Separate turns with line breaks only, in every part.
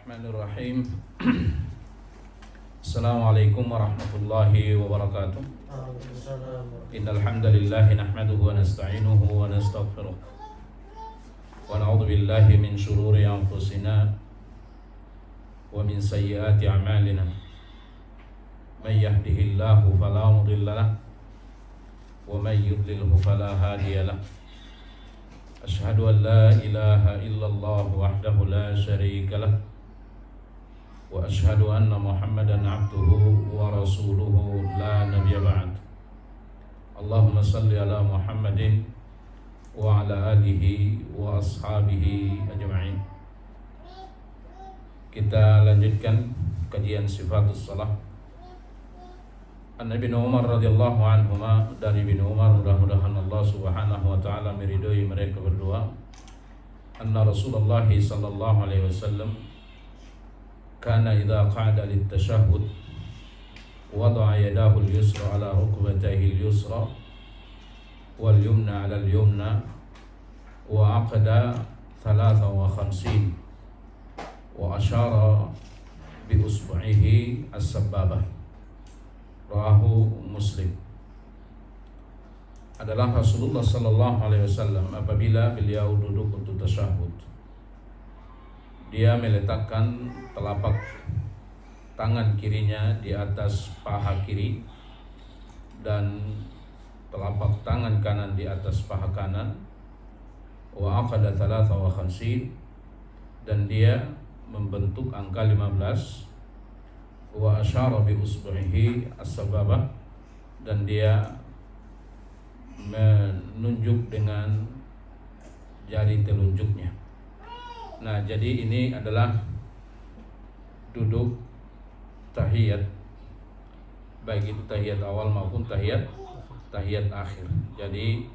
Bismillahirrahmanirrahim. Assalamualaikum warahmatullahi wabarakatuh. Innal hamdalillah nahmaduhu wa nasta'inuhu wa nastaghfiruh. Wa na'udzu billahi min shururi anfusina wa min sayyiati a'malina. May yahdihillahu fala mudilla lahu wa may yudlilhu fala hadiya lahu. Asyhadu an la ilaha illallah wahdahu la syarika lah wa asyhadu anna Muhammadan abduhu wa rasuluhu la nabiyya ba'd. Allahumma salli ala Muhammadin wa ala alihi wa ashabihi ajma'in. Kita lanjutkan kajian sifatus salah. An Ibnu Umar radhiyallahu anhuma, dari Ibnu Umar, mudah-mudahan Allah Subhanahu wa taala meridhoi mereka berdua, anna Rasulullah sallallahu alaihi wasallam kana idza qa'ada lit-tashahhud wada'a yadahu al-yusra ala rukbatayhi al-yusra wal yumna ala al-yumna wa aqada 53 wa asyara bi usbu'ihi as-sababah. Rawahu Muslim. Adalah Rasulullah sallallahu alaihi wasallam apabila beliau duduk untuk tasyahud, dia meletakkan telapak tangan kirinya di atas paha kiri dan telapak tangan kanan di atas paha kanan. Wa aqada 53, dan dia membentuk angka 15. Wa asyara bi usbu'ihi as-sababah, dan dia menunjuk dengan jari telunjuknya. Nah, jadi ini adalah duduk tahiyat, baik itu tahiyat awal maupun tahiyat akhir. Jadi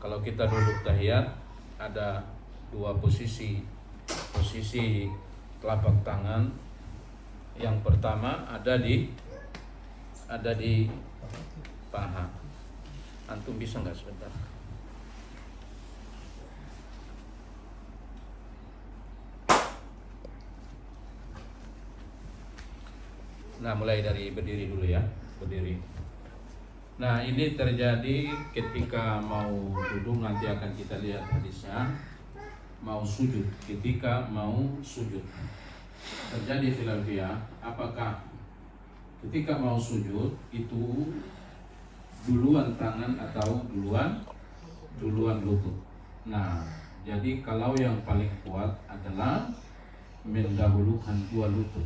kalau kita duduk tahiyat ada dua posisi telapak tangan. Yang pertama ada di paha. Antum bisa nggak sebentar? Nah, mulai dari berdiri dulu ya, berdiri. Nah, ini terjadi ketika mau duduk, nanti akan kita lihat hadisnya. Mau sujud, ketika mau sujud terjadi khilafiyah, apakah ketika mau sujud itu duluan tangan atau duluan lutut. Nah, jadi kalau yang paling kuat adalah mendahulukan dua lutut,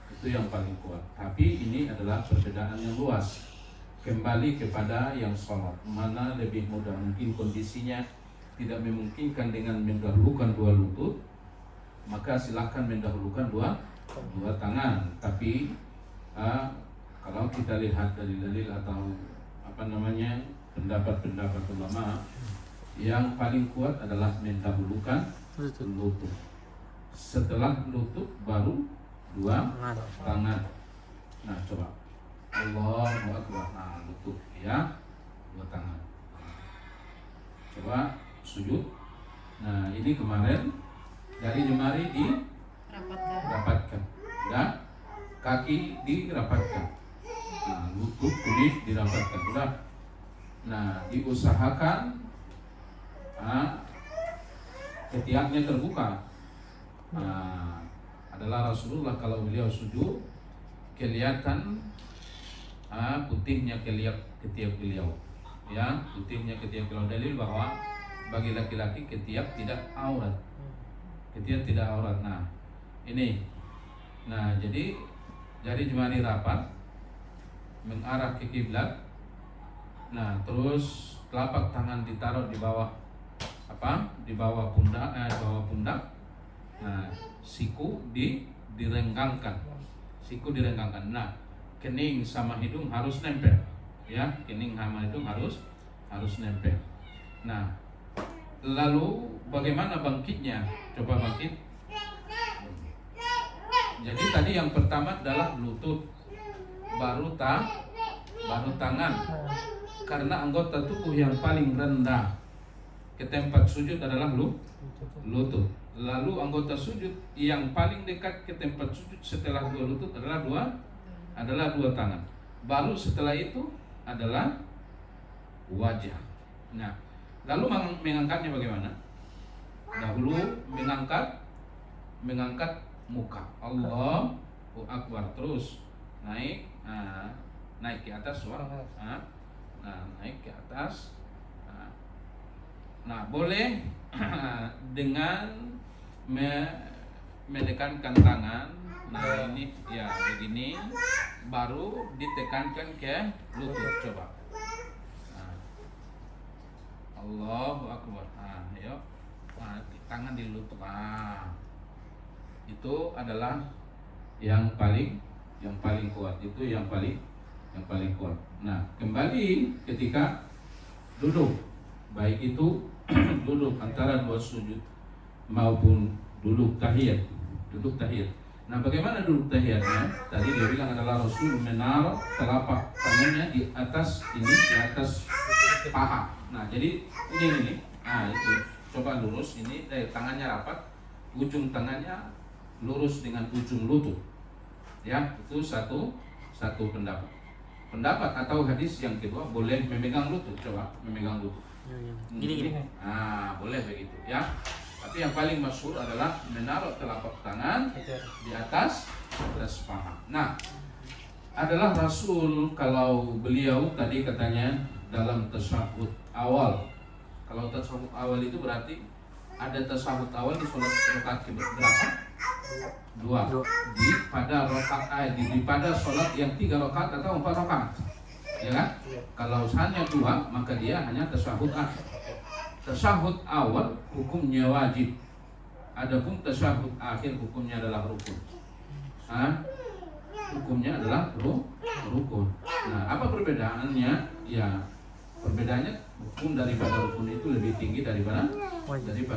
itu yang paling kuat. Tapi ini adalah perbedaan yang luas, kembali kepada yang sholat, mana lebih mudah. Mungkin kondisinya tidak memungkinkan dengan mendahulukan dua lutut, maka silakan mendahulukan dua tangan. Tapi kalau kita lihat dalil-dalil atau pendapat ulama, yang paling kuat adalah mendahulukan lutut. Setelah lutut baru dua tangan. Nah, coba Allahu Akbar. Nah, lutut ya, dua tangan. Coba sujud. Nah, ini kemarin jari jemari dirapatkan, ya, kaki dirapatkan, nah, lutut kulit dirapatkan, sudah. Nah, diusahakan ketiaknya terbuka. Nah, adalah Rasulullah kalau beliau sujud kelihatan putihnya ketiak beliau, ya, putihnya ketiak beliau. Dalil bahwa bagi laki-laki ketiak tidak aurat. Ketiak tidak aurat. Nah, ini. Nah, jadi jari jemari rapat mengarah ke kiblat. Nah, terus telapak tangan ditaruh di bawah Di bawah pundak, Nah, siku direnggangkan. Nah, kening sama hidung harus nempel. Ya, kening sama hidung harus nempel. Nah, lalu bagaimana bangkitnya? Coba bangkit. Jadi tadi yang pertama adalah lutut, baru tangan. Karena anggota tubuh yang paling rendah ke tempat sujud adalah lutut. Lalu anggota sujud yang paling dekat ke tempat sujud setelah dua lutut adalah dua tangan. Baru setelah itu adalah wajah. Nah, lalu mengangkatnya bagaimana? Dahulu mengangkat muka. Allahu Akbar, terus naik, naik ke atas, naik ke atas. Nah, boleh dengan menekankan tangan. Nah, ini ya begini, baru ditekankan ke lutut. Coba. Allahu Akbar. Ayo. Tangan di lutut. Itu adalah yang paling kuat. Itu yang paling kuat. Nah, kembali ketika duduk, baik itu duduk antara dua sujud maupun duduk tahiyat. Nah, bagaimana duduk tahiyatnya? Tadi dia bilang adalah Rasul menaruh telapak tangannya di atas paha. Nah, jadi ini. Itu coba lurus ini, tangannya rapat, ujung tangannya lurus dengan ujung lutut. Ya, itu satu pendapat atau hadis yang kedua boleh memegang lutut. Coba memegang lutut. Gini. Boleh begitu ya. Tapi yang paling masyhur adalah menaruh telapak tangan di atas paha. Nah, adalah Rasul kalau beliau tadi katanya dalam tasyahud awal. Kalau tasyahud awal itu berarti ada tasyahud awal di sholat rakaat berapa? Dua. Di pada sholat yang 3 rakaat atau 4 rakaat, ya kan? Kalau hanya 2 maka dia hanya tasyahud akhir. Tasyahud awal hukumnya wajib. Adapun tasyahud akhir hukumnya adalah rukun. Hukumnya adalah rukun. Nah, apa perbedaannya? Ya, perbedaannya hukum daripada rukun itu lebih tinggi daripada wajib.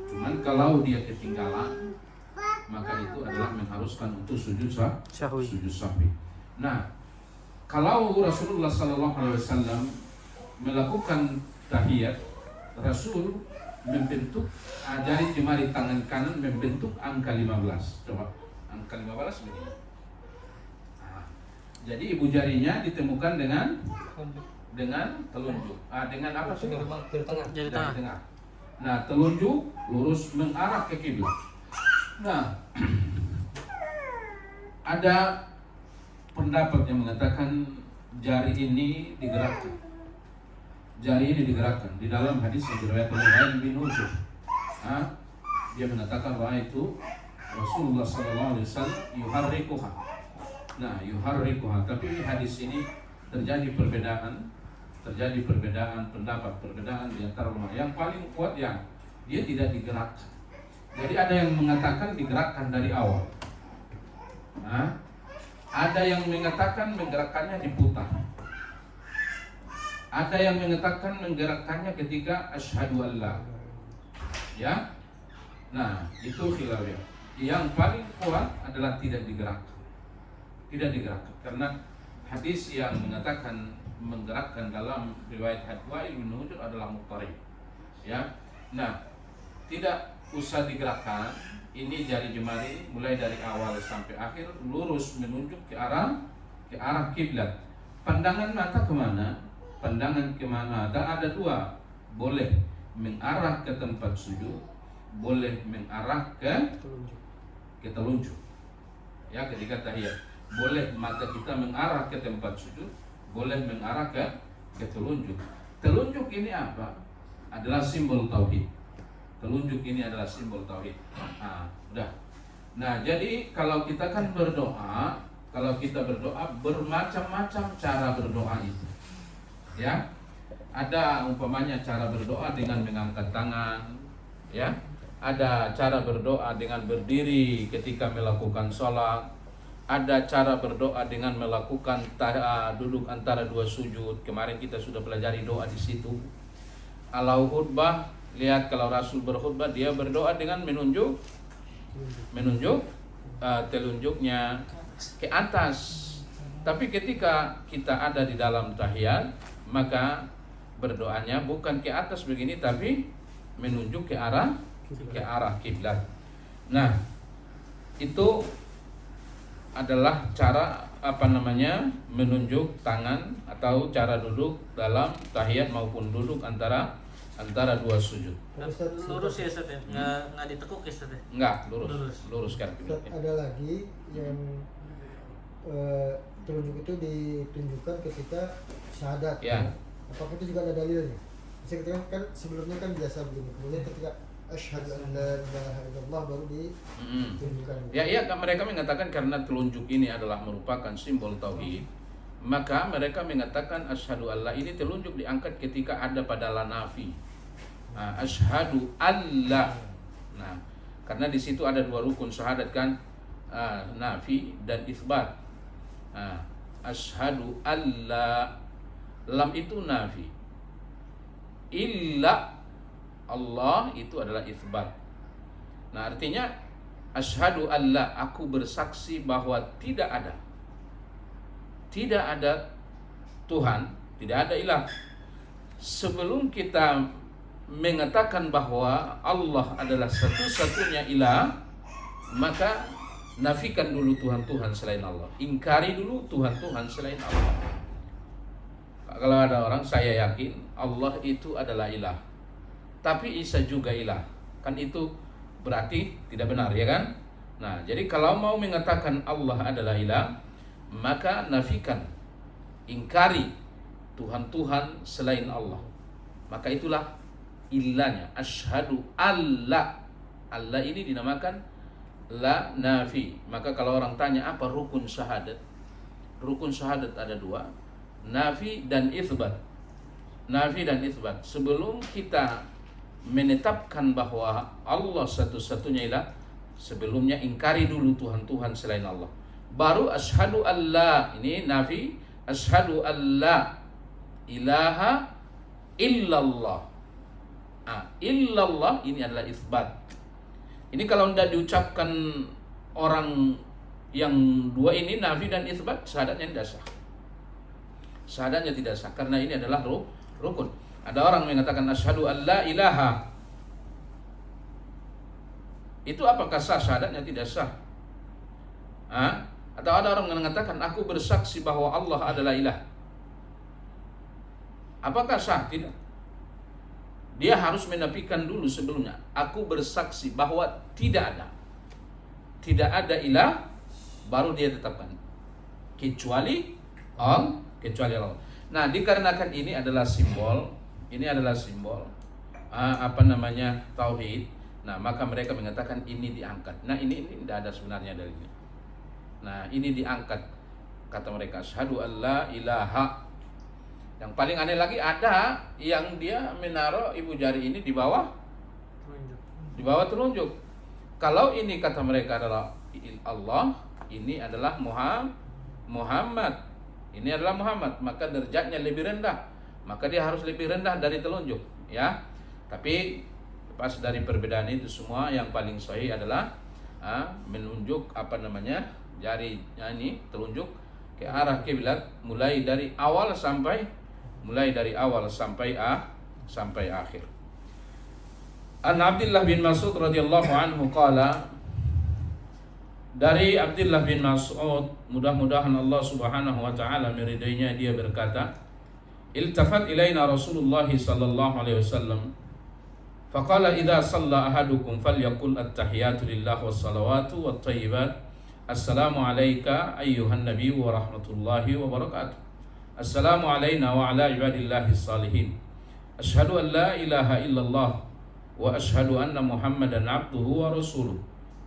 Cuman kalau dia ketinggalan, maka itu adalah mengharuskan untuk sujud sahwi. Nah, kalau Rasulullah SAW melakukan tahiyat, Rasul membentuk jari jemari tangan kanan membentuk angka 15. Coba angka 15 begini. Jadi ibu jarinya ditemukan dengan telunjuk. Dengan apa sih? Jari tengah. Nah, telunjuk lurus mengarah ke kiblat. Nah, ada pendapat yang mengatakan jari ini digerakkan. Di dalam hadis yang diriwayatkan oleh Ain bin Hujr. Dia mengatakan bahwa itu Rasulullah SAW yuharrikuha. Nah, yuharrikuha. Tapi hadis ini terjadi perbedaan pendapat, perbedaan di antara ulama. Yang paling kuat ya dia tidak digerakkan. Jadi ada yang mengatakan digerakkan dari awal. Ada yang mengatakan menggerakkannya diputar. Ada yang mengatakan menggerakkannya ketika asyhadu alla. Ya. Nah, itu khilafiyah. Yang paling kuat adalah tidak digerakkan. Karena hadis yang mengatakan menggerakkan dalam riwayat Wa'il bin Hujr adalah muqtarib. Ya. Nah, tidak usah digerakkan. Ini jari jemari mulai dari awal sampai akhir lurus menunjuk ke arah kiblat. Pandangan mata kemana? Ada 2. Boleh mengarah ke tempat sujud, boleh mengarah ke telunjuk. Ya, ketika tahiyat boleh mata kita mengarah ke tempat sujud, boleh mengarah ke telunjuk. Telunjuk ini apa? Adalah simbol tauhid. Udah. Nah, jadi kalau kita kan berdoa, bermacam-macam cara berdoa itu. Ya. Ada umpamanya cara berdoa dengan mengangkat tangan, ya. Ada cara berdoa dengan berdiri ketika melakukan sholat. Ada cara berdoa dengan melakukan duduk antara 2 sujud. Kemarin kita sudah pelajari doa di situ. Kalau khutbah, lihat kalau Rasul berkhutbah dia berdoa dengan menunjuk telunjuknya ke atas. Tapi ketika kita ada di dalam tahiyat, maka berdoanya bukan ke atas begini, tapi menunjuk ke arah kiblat. Nah, itu adalah cara menunjuk tangan atau cara duduk dalam tahiyat maupun duduk antara dua sujud.
Lurus ya Ustaz ya? Nggak ditekuk ya Ustaz ya?
Enggak, lurus kan kiblatnya.
Ada lagi yang telunjuk itu ditunjukkan ketika syahadat.
Ya.
Apakah itu juga ada dalilnya? Bisa kita kan sebelumnya kan biasa begini. Kemudian ketika asyhadu an la ilaha illallah baru ditunjukkan.
Ya, mereka mengatakan karena telunjuk ini adalah merupakan simbol tauhid, maka mereka mengatakan asyhadu alla ini telunjuk diangkat ketika ada pada la nafi. Nah, asyhadu alla. Nah, karena di situ ada dua rukun syahadat kan, nafi dan itsbat. Nah, asyhadu alla, lam itu nafi, illa Allah itu adalah itsbat. Nah, artinya asyhadu alla, aku bersaksi bahwa tidak ada Tuhan, tidak ada ilah. Sebelum kita mengatakan bahwa Allah adalah satu-satunya ilah, maka nafikan dulu Tuhan-Tuhan selain Allah. Ingkari dulu Tuhan-Tuhan selain Allah. Kalau ada orang, saya yakin Allah itu adalah ilah, tapi Isa juga ilah, kan itu berarti tidak benar, ya kan? Nah, jadi kalau mau mengatakan Allah adalah ilah, maka nafikan, ingkari Tuhan-Tuhan selain Allah. Maka itulah ilahnya, asyhadu alla. Allah ini dinamakan la nafi. Maka kalau orang tanya apa rukun syahadat? Rukun syahadat ada dua, nafi dan itsbat. Nafi dan itsbat. Sebelum kita menetapkan bahwa Allah satu-satunya ilah, sebelumnya ingkari dulu Tuhan-Tuhan selain Allah. Baru asyhadu alla, ini nafi, asyhadu alla ilaha illallah. Illallah ini adalah itsbat. Ini kalau tidak diucapkan orang yang dua ini, nafi dan itsbat, syahadatnya tidak sah. Syahadatnya tidak sah karena ini adalah rukun. Ada orang mengatakan asyhadu alla ilaha, itu apakah sah? Syahadatnya tidak sah. Atau ada orang mengatakan aku bersaksi bahwa Allah adalah ilah, apakah sah? Tidak. Dia harus menafikan dulu sebelumnya. Aku bersaksi bahwa tidak ada ilah, baru dia tetapkan kecuali Allah. Nah, dikarenakan ini adalah simbol, tauhid. Nah, maka mereka mengatakan ini diangkat. Nah, ini tidak ada sebenarnya dari ini. Nah, ini diangkat, kata mereka asyhadu alla ilaha. Yang paling aneh lagi, ada yang dia menaruh ibu jari ini di bawah telunjuk. Kalau ini kata mereka adalah Allah, ini adalah Muhammad. Ini adalah Muhammad, maka derajatnya lebih rendah. Maka dia harus lebih rendah dari telunjuk, ya. Tapi lepas dari perbedaan itu semua, yang paling sahih adalah menunjuk jari ini telunjuk ke arah kiblat mulai dari awal sampai akhir. An Abdullah bin Mas'ud radhiyallahu anhu qala, dari Abdullah bin Mas'ud, mudah-mudahan Allah Subhanahu wa taala meridainya, dia berkata, iltafat ilaina Rasulullah sallallahu alaihi wasallam faqala idza shalla ahadukum falyaqul at-tahiyatu lillah was-salawatu wat-thayyibat assalamu alayka ayyuhan nabiy wa rahmatullahi wa barakatuh. Assalamu alayna wa ala ibadillahi salihin. Asyhadu an la ilaha illallah wa asyhadu anna Muhammadan abduhu wa rasuluh.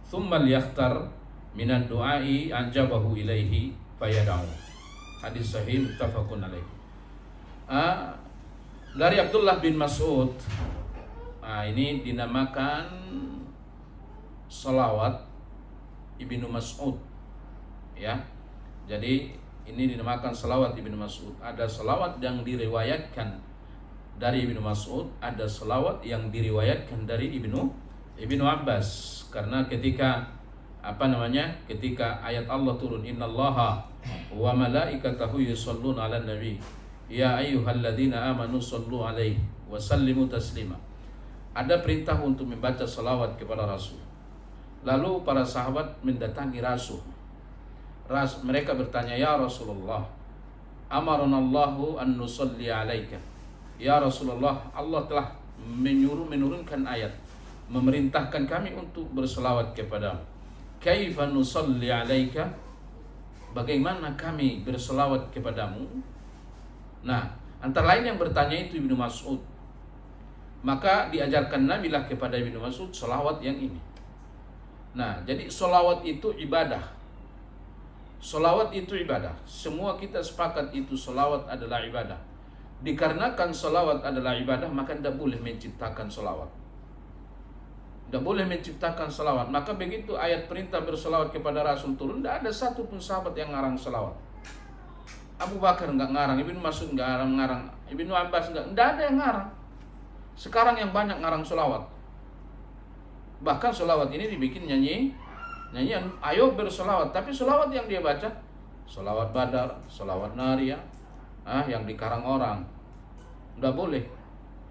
Thumma liyakhtar minad du'ai anjabahu ilaihi fayada'u. Hadis sahih muttafaqun alaih. Dari Abdullah bin Mas'ud, ini dinamakan salawat Ibnu Mas'ud, ya. Jadi ini dinamakan salawat Ibnu Mas'ud. Ada salawat yang diriwayatkan dari Ibnu Mas'ud, ada salawat yang diriwayatkan dari Ibnu Abbas. Karena ketika ayat Allah turun, innallaha wa malaikatahu yusholluna 'alan nabi ya ayyuhalladzina amanu sallu alaihi wa sallimu taslima. Ada perintah untuk membaca salawat kepada Rasul. Lalu para sahabat mendatangi Rasul. Mereka bertanya, ya Rasulullah, amaranallahu an nusalli alaika. Ya Rasulullah, Allah telah menurunkan ayat, memerintahkan kami untuk berselawat kepadamu. Kaifa nusalli alaika? Bagaimana kami berselawat kepadamu? Nah, antara lain yang bertanya itu Ibnu Mas'ud. Maka diajarkan Nabi lah kepada Ibnu Mas'ud selawat yang ini. Nah, jadi selawat itu ibadah. Selawat itu ibadah. Semua kita sepakat itu selawat adalah ibadah. Dikarenakan selawat adalah ibadah, maka tidak boleh menciptakan selawat. Tidak boleh menciptakan selawat. Maka begitu ayat perintah berselawat kepada Rasul turun, tidak ada satu pun sahabat yang ngarang selawat. Abu Bakar enggak ngarang, Ibnu Mas'ud enggak ngarang, Ibnu Abbas enggak ada yang ngarang. Sekarang yang banyak ngarang selawat. Bahkan selawat ini dibikin nyanyian, ayo berselawat. Tapi selawat yang dia baca, selawat Badar, selawat Nariyah, yang dikarang orang. Tidak boleh.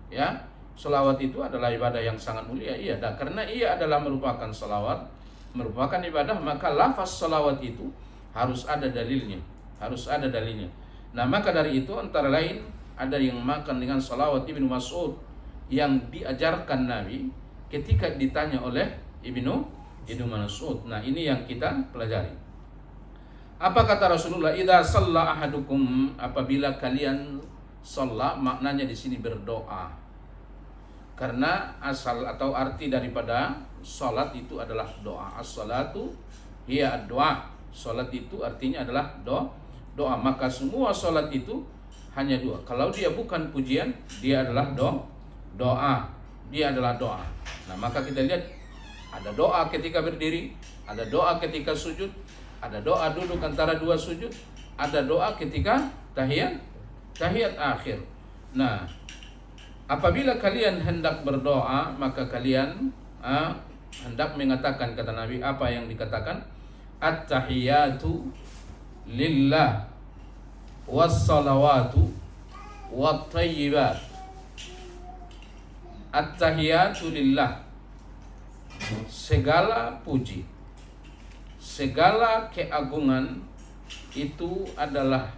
Ya, selawat itu adalah ibadah yang sangat mulia. Iya, karena ia adalah merupakan selawat, merupakan ibadah, maka lafaz selawat itu harus ada dalilnya. Harus ada dalilnya. Nah, maka dari itu antara lain ada yang makan dengan selawat Ibnu Mas'ud yang diajarkan Nabi ketika ditanya oleh Ibnu Mas'ud. Nah, ini yang kita pelajari. Apa kata Rasulullah? Idza shalla ahadukum, apabila kalian shalla, maknanya di sini berdoa. Karena asal atau arti daripada salat itu adalah doa. As-salatu hiya ad-doa. Salat itu artinya adalah doa. Maka semua salat itu hanya dua. Kalau dia bukan pujian, dia adalah doa. Dia adalah doa. Nah, maka kita lihat ada doa ketika berdiri, ada doa ketika sujud, ada doa duduk antara dua sujud, ada doa ketika tahiyat akhir. Nah, apabila kalian hendak berdoa, maka kalian hendak mengatakan, kata Nabi, apa yang dikatakan? At-tahiyatu lillah was-salawatu wat-tayyibat. At-tahiyatu lillah, segala puji, segala keagungan itu adalah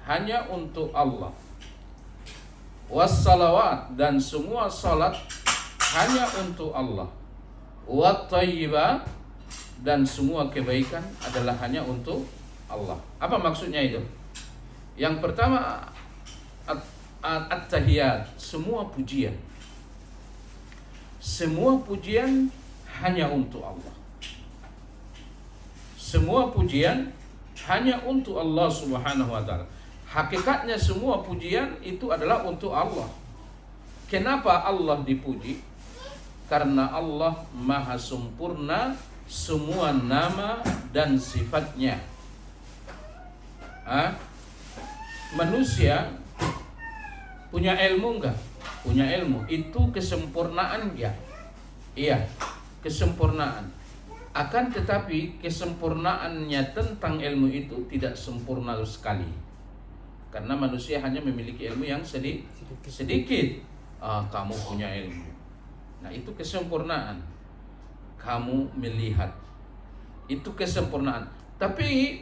hanya untuk Allah. Wassalawat, dan semua salat hanya untuk Allah. Wat-thayyibat, dan semua kebaikan adalah hanya untuk Allah. Apa maksudnya itu? Yang pertama, at-tahiyat, semua pujian. Semua pujian hanya untuk Allah. Semua pujian hanya untuk Allah Subhanahu wa ta'ala. Hakikatnya semua pujian itu adalah untuk Allah. Kenapa Allah dipuji? Karena Allah maha sempurna semua nama dan sifatnya. Manusia punya ilmu enggak? Punya ilmu. Itu kesempurnaan dia. Iya, kesempurnaan. Akan tetapi kesempurnaannya tentang ilmu itu tidak sempurna sekali. Karena manusia hanya memiliki ilmu yang sedikit. Kamu punya ilmu. Nah, itu kesempurnaan. Kamu melihat. Itu kesempurnaan. Tapi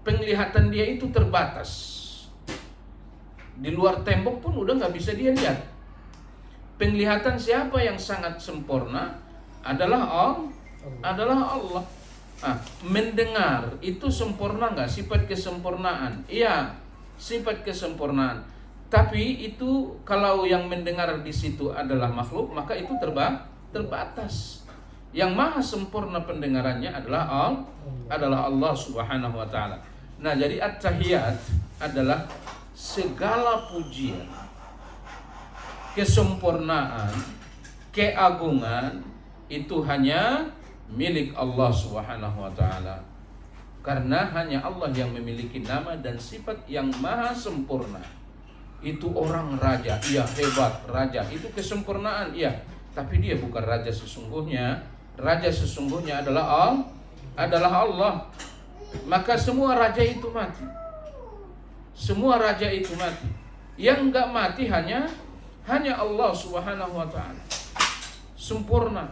penglihatan dia itu terbatas. Di luar tembok pun udah nggak bisa dia lihat. Penglihatan siapa yang sangat sempurna adalah Allah. Mendengar itu sempurna nggak? Sifat kesempurnaan. Iya, sifat kesempurnaan. Tapi itu kalau yang mendengar di situ adalah makhluk, maka itu terbatas. Yang maha sempurna pendengarannya adalah Allah Subhanahu wa ta'ala. Nah, jadi at-tahiyat adalah segala pujian, kesempurnaan, keagungan itu hanya milik Allah Subhanahu wa ta'ala. Karena hanya Allah yang memiliki nama dan sifat yang maha sempurna. Itu orang raja, iya hebat, raja, itu kesempurnaan, iya. Tapi dia bukan raja sesungguhnya. Raja sesungguhnya adalah Allah. Maka semua raja itu mati. Semua raja itu mati. Yang nggak mati hanya Allah Subhanahu wa taala. Sempurna.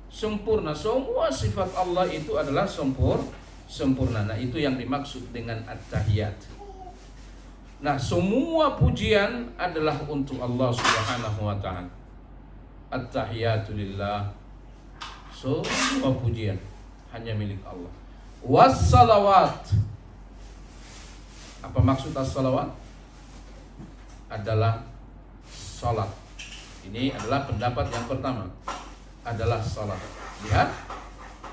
Semua sifat Allah itu adalah sempurna. Nah, itu yang dimaksud dengan at-tahiyat. Nah, semua pujian adalah untuk Allah Subhanahu wa taala. At-tahiyatu lillah. Semua pujian hanya milik Allah. Was-salawat. Apa maksud as-salawat? Adalah salat. Ini adalah pendapat yang pertama. Adalah salat. Lihat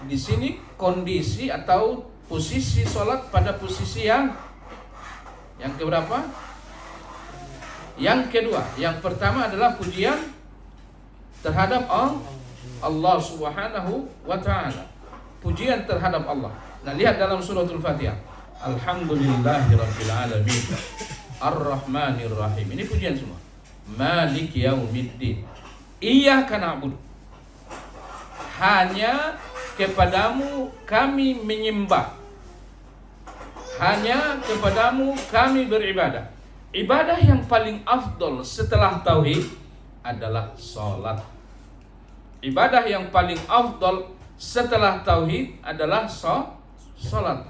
di sini kondisi atau posisi salat pada posisi yang keberapa? Yang kedua. Yang pertama adalah pujian terhadap Allah Subhanahu wa taala. Pujian terhadap Allah. Nah, lihat dalam suratul Fatihah. Alhamdulillahirabbil alamin. Ar-Rahmanir Rahim. Ini pujian semua. Maliki yaumiddin. Iyyaka na'budu. Hanya kepadamu kami menyembah. Hanya kepadamu kami beribadah. Ibadah yang paling afdol setelah tauhid adalah salat. Ibadah yang paling afdol setelah tauhid adalah salat.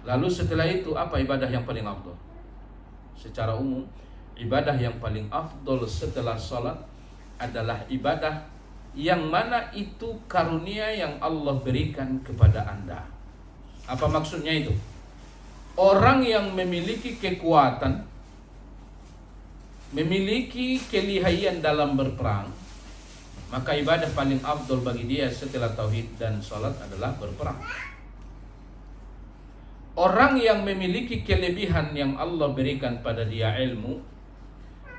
Lalu setelah itu apa ibadah yang paling afdol? Secara umum, ibadah yang paling afdol setelah salat adalah ibadah yang mana itu karunia yang Allah berikan kepada Anda. Apa maksudnya itu? Orang yang memiliki kekuatan, memiliki kelihayan dalam berperang, maka ibadah paling afdol bagi dia setelah tauhid dan salat adalah berperang. Orang yang memiliki kelebihan yang Allah berikan pada dia ilmu,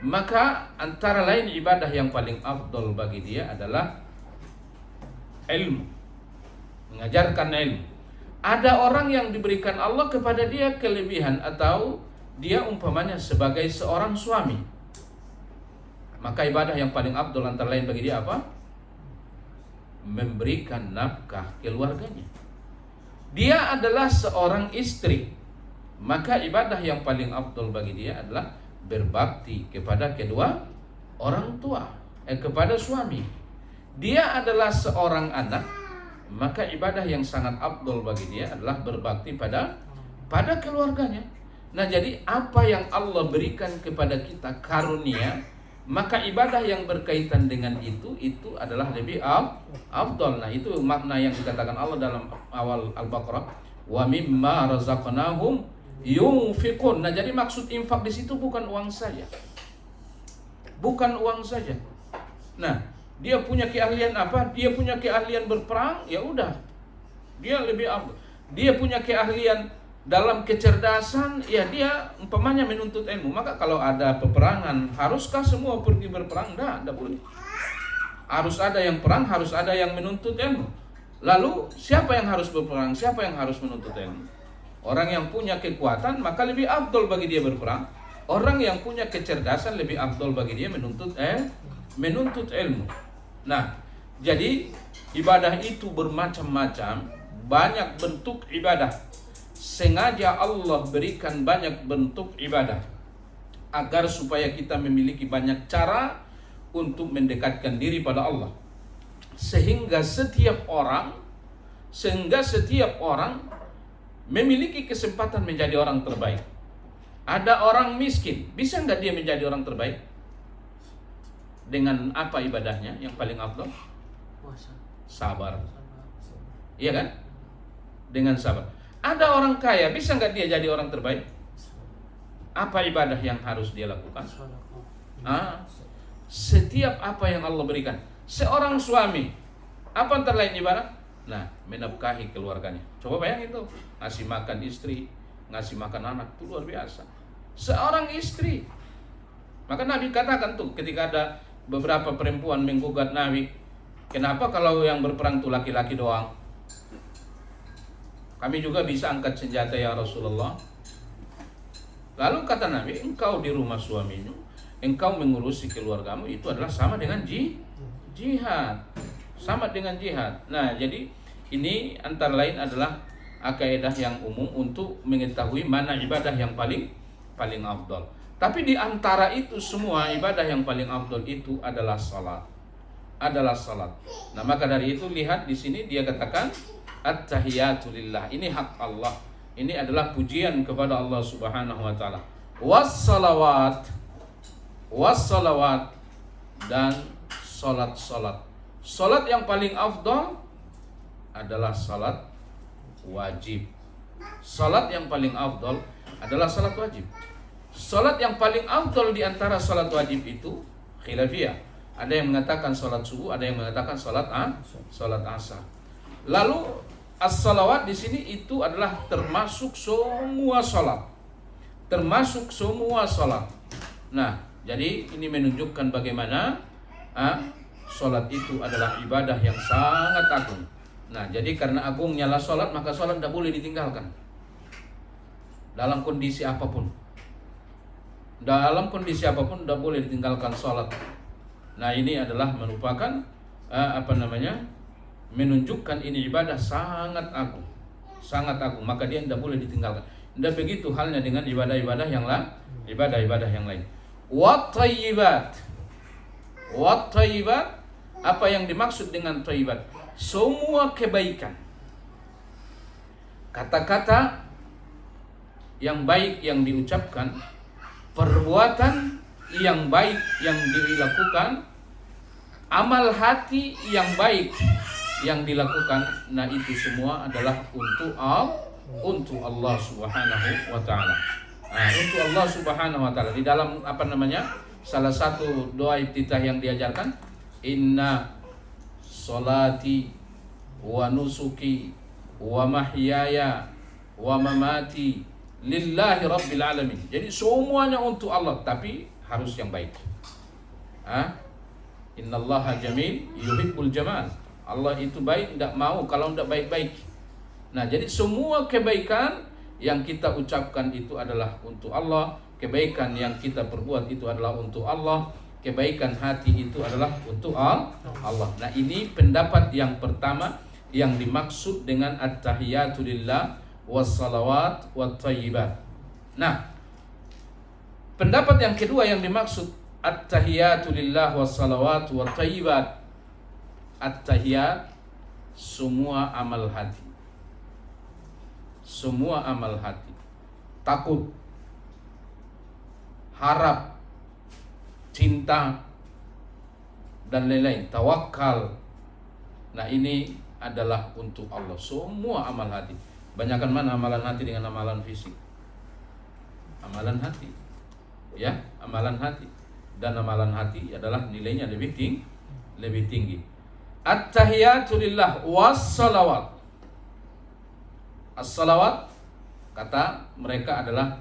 maka antara lain ibadah yang paling afdol bagi dia adalah ilmu, mengajarkan ilmu. Ada orang yang diberikan Allah kepada dia kelebihan atau dia umpamanya sebagai seorang suami, maka ibadah yang paling afdol antara lain bagi dia apa? Memberikan nafkah keluarganya. Dia adalah seorang istri, maka ibadah yang paling afdol bagi dia adalah berbakti kepada kedua orang tua, kepada suami. Dia adalah seorang anak, maka ibadah yang sangat afdol bagi dia adalah berbakti pada keluarganya. Nah, jadi apa yang Allah berikan kepada kita karunia, maka ibadah yang berkaitan dengan itu adalah lebih afdol. Nah, itu makna yang dikatakan Allah dalam awal Al-Baqarah, wa mimma razaqnahum yunfiqun. Nah, jadi maksud infak di situ bukan uang saja. Bukan uang saja. Nah, dia punya keahlian apa? Dia punya keahlian berperang, ya udah. Dia lebih afdol. Dia punya keahlian dalam kecerdasan, ya dia umpamanya menuntut ilmu. Maka kalau ada peperangan, haruskah semua pergi berperang? Tidak boleh. Harus ada yang perang, harus ada yang menuntut ilmu. Lalu siapa yang harus berperang? Siapa yang harus menuntut ilmu? Orang yang punya kekuatan, maka lebih afdol bagi dia berperang. Orang yang punya kecerdasan lebih afdol bagi dia menuntut ilmu. Nah, jadi ibadah itu bermacam-macam, banyak bentuk ibadah. Sengaja Allah berikan banyak bentuk ibadah agar supaya kita memiliki banyak cara untuk mendekatkan diri pada Allah. Sehingga setiap orang memiliki kesempatan menjadi orang terbaik. Ada orang miskin, bisa nggak dia menjadi orang terbaik? Dengan apa ibadahnya yang paling afdal?
Puasa.
Sabar. Iya kan? Dengan sabar. Ada orang kaya, bisa nggak dia jadi orang terbaik? Apa ibadah yang harus dia lakukan? Setiap apa yang Allah berikan. Seorang suami, apa antara lain ibadah? Nah, menafkahi keluarganya. Coba bayangin tuh, ngasih makan istri, ngasih makan anak, itu luar biasa. Seorang istri. Maka Nabi katakan tuh, ketika ada beberapa perempuan menggugat Nabi, kenapa kalau yang berperang itu laki-laki doang? Kami juga bisa angkat senjata ya Rasulullah. Lalu kata Nabi, engkau di rumah suamimu, engkau mengurusi keluargamu, itu adalah sama dengan jihad. Sama dengan jihad. Nah, jadi ini antara lain adalah kaidah yang umum untuk mengetahui mana ibadah yang paling afdal. Tapi di antara itu semua ibadah yang paling afdal itu adalah salat. Adalah salat. Nah, maka dari itu lihat di sini dia katakan at-tahiyatu lillah. Ini hak Allah. Ini adalah pujian kepada Allah Subhanahu wa taala. Was-salawat dan salat-salat. Salat yang paling afdal adalah salat wajib. Salat yang paling afdal adalah salat wajib. Salat yang paling afdal di antara salat wajib itu khilafiyah. Ada yang mengatakan salat subuh, ada yang mengatakan salat asar. Lalu as-salawat di sini itu adalah termasuk semua salat. Termasuk semua salat. Nah, jadi ini menunjukkan bagaimana salat itu adalah ibadah yang sangat agung. Nah, jadi karena agungnya lah salat, maka salat tidak boleh ditinggalkan. Dalam kondisi apapun. Dalam kondisi apapun tidak boleh ditinggalkan salat. Nah, ini adalah merupakan menunjukkan ini ibadah sangat agung. Sangat agung, maka dia tidak boleh ditinggalkan. Dan begitu halnya dengan ibadah-ibadah yang lain, ibadah-ibadah yang lain. Wat-thayyibat. Wat-thayyibat, apa yang dimaksud dengan thayyibat? Semua kebaikan. Kata-kata yang baik yang diucapkan, perbuatan yang baik yang dilakukan, amal hati yang baik yang dilakukan. Nah, itu semua adalah untuk Allah Subhanahu wa taala. Nah, untuk Allah Subhanahu wa taala. Di dalam salah satu doa iftitah yang diajarkan, inna salati wa nusuki wa mahyaya wa mamati lillahi rabbil alamin. Jadi semuanya untuk Allah, tapi harus yang baik. Innallaha jamil yuhibbul jamal. Allah itu baik, tidak mau kalau tidak baik-baik. Nah, jadi semua kebaikan yang kita ucapkan itu adalah untuk Allah, kebaikan yang kita perbuat itu adalah untuk Allah, kebaikan hati itu adalah untuk Allah. Nah, ini pendapat yang pertama yang dimaksud dengan at-tahiyatu lillah wassalawat wattayyibat. Nah, pendapat yang kedua yang dimaksud at-tahiyatu lillah wassalawat wattayyibat. At-tahiyat semua amal hati. Semua amal hati. Takut, harap, cinta, dan lain-lain. Tawakal. Nah, ini adalah untuk Allah. Semua amal hati. Banyakkan mana amalan hati dengan amalan fisik? Amalan hati. Ya, amalan hati. Dan amalan hati adalah nilainya lebih tinggi. At-tahiyatu lillah was-salawat. As-salawat, kata mereka, adalah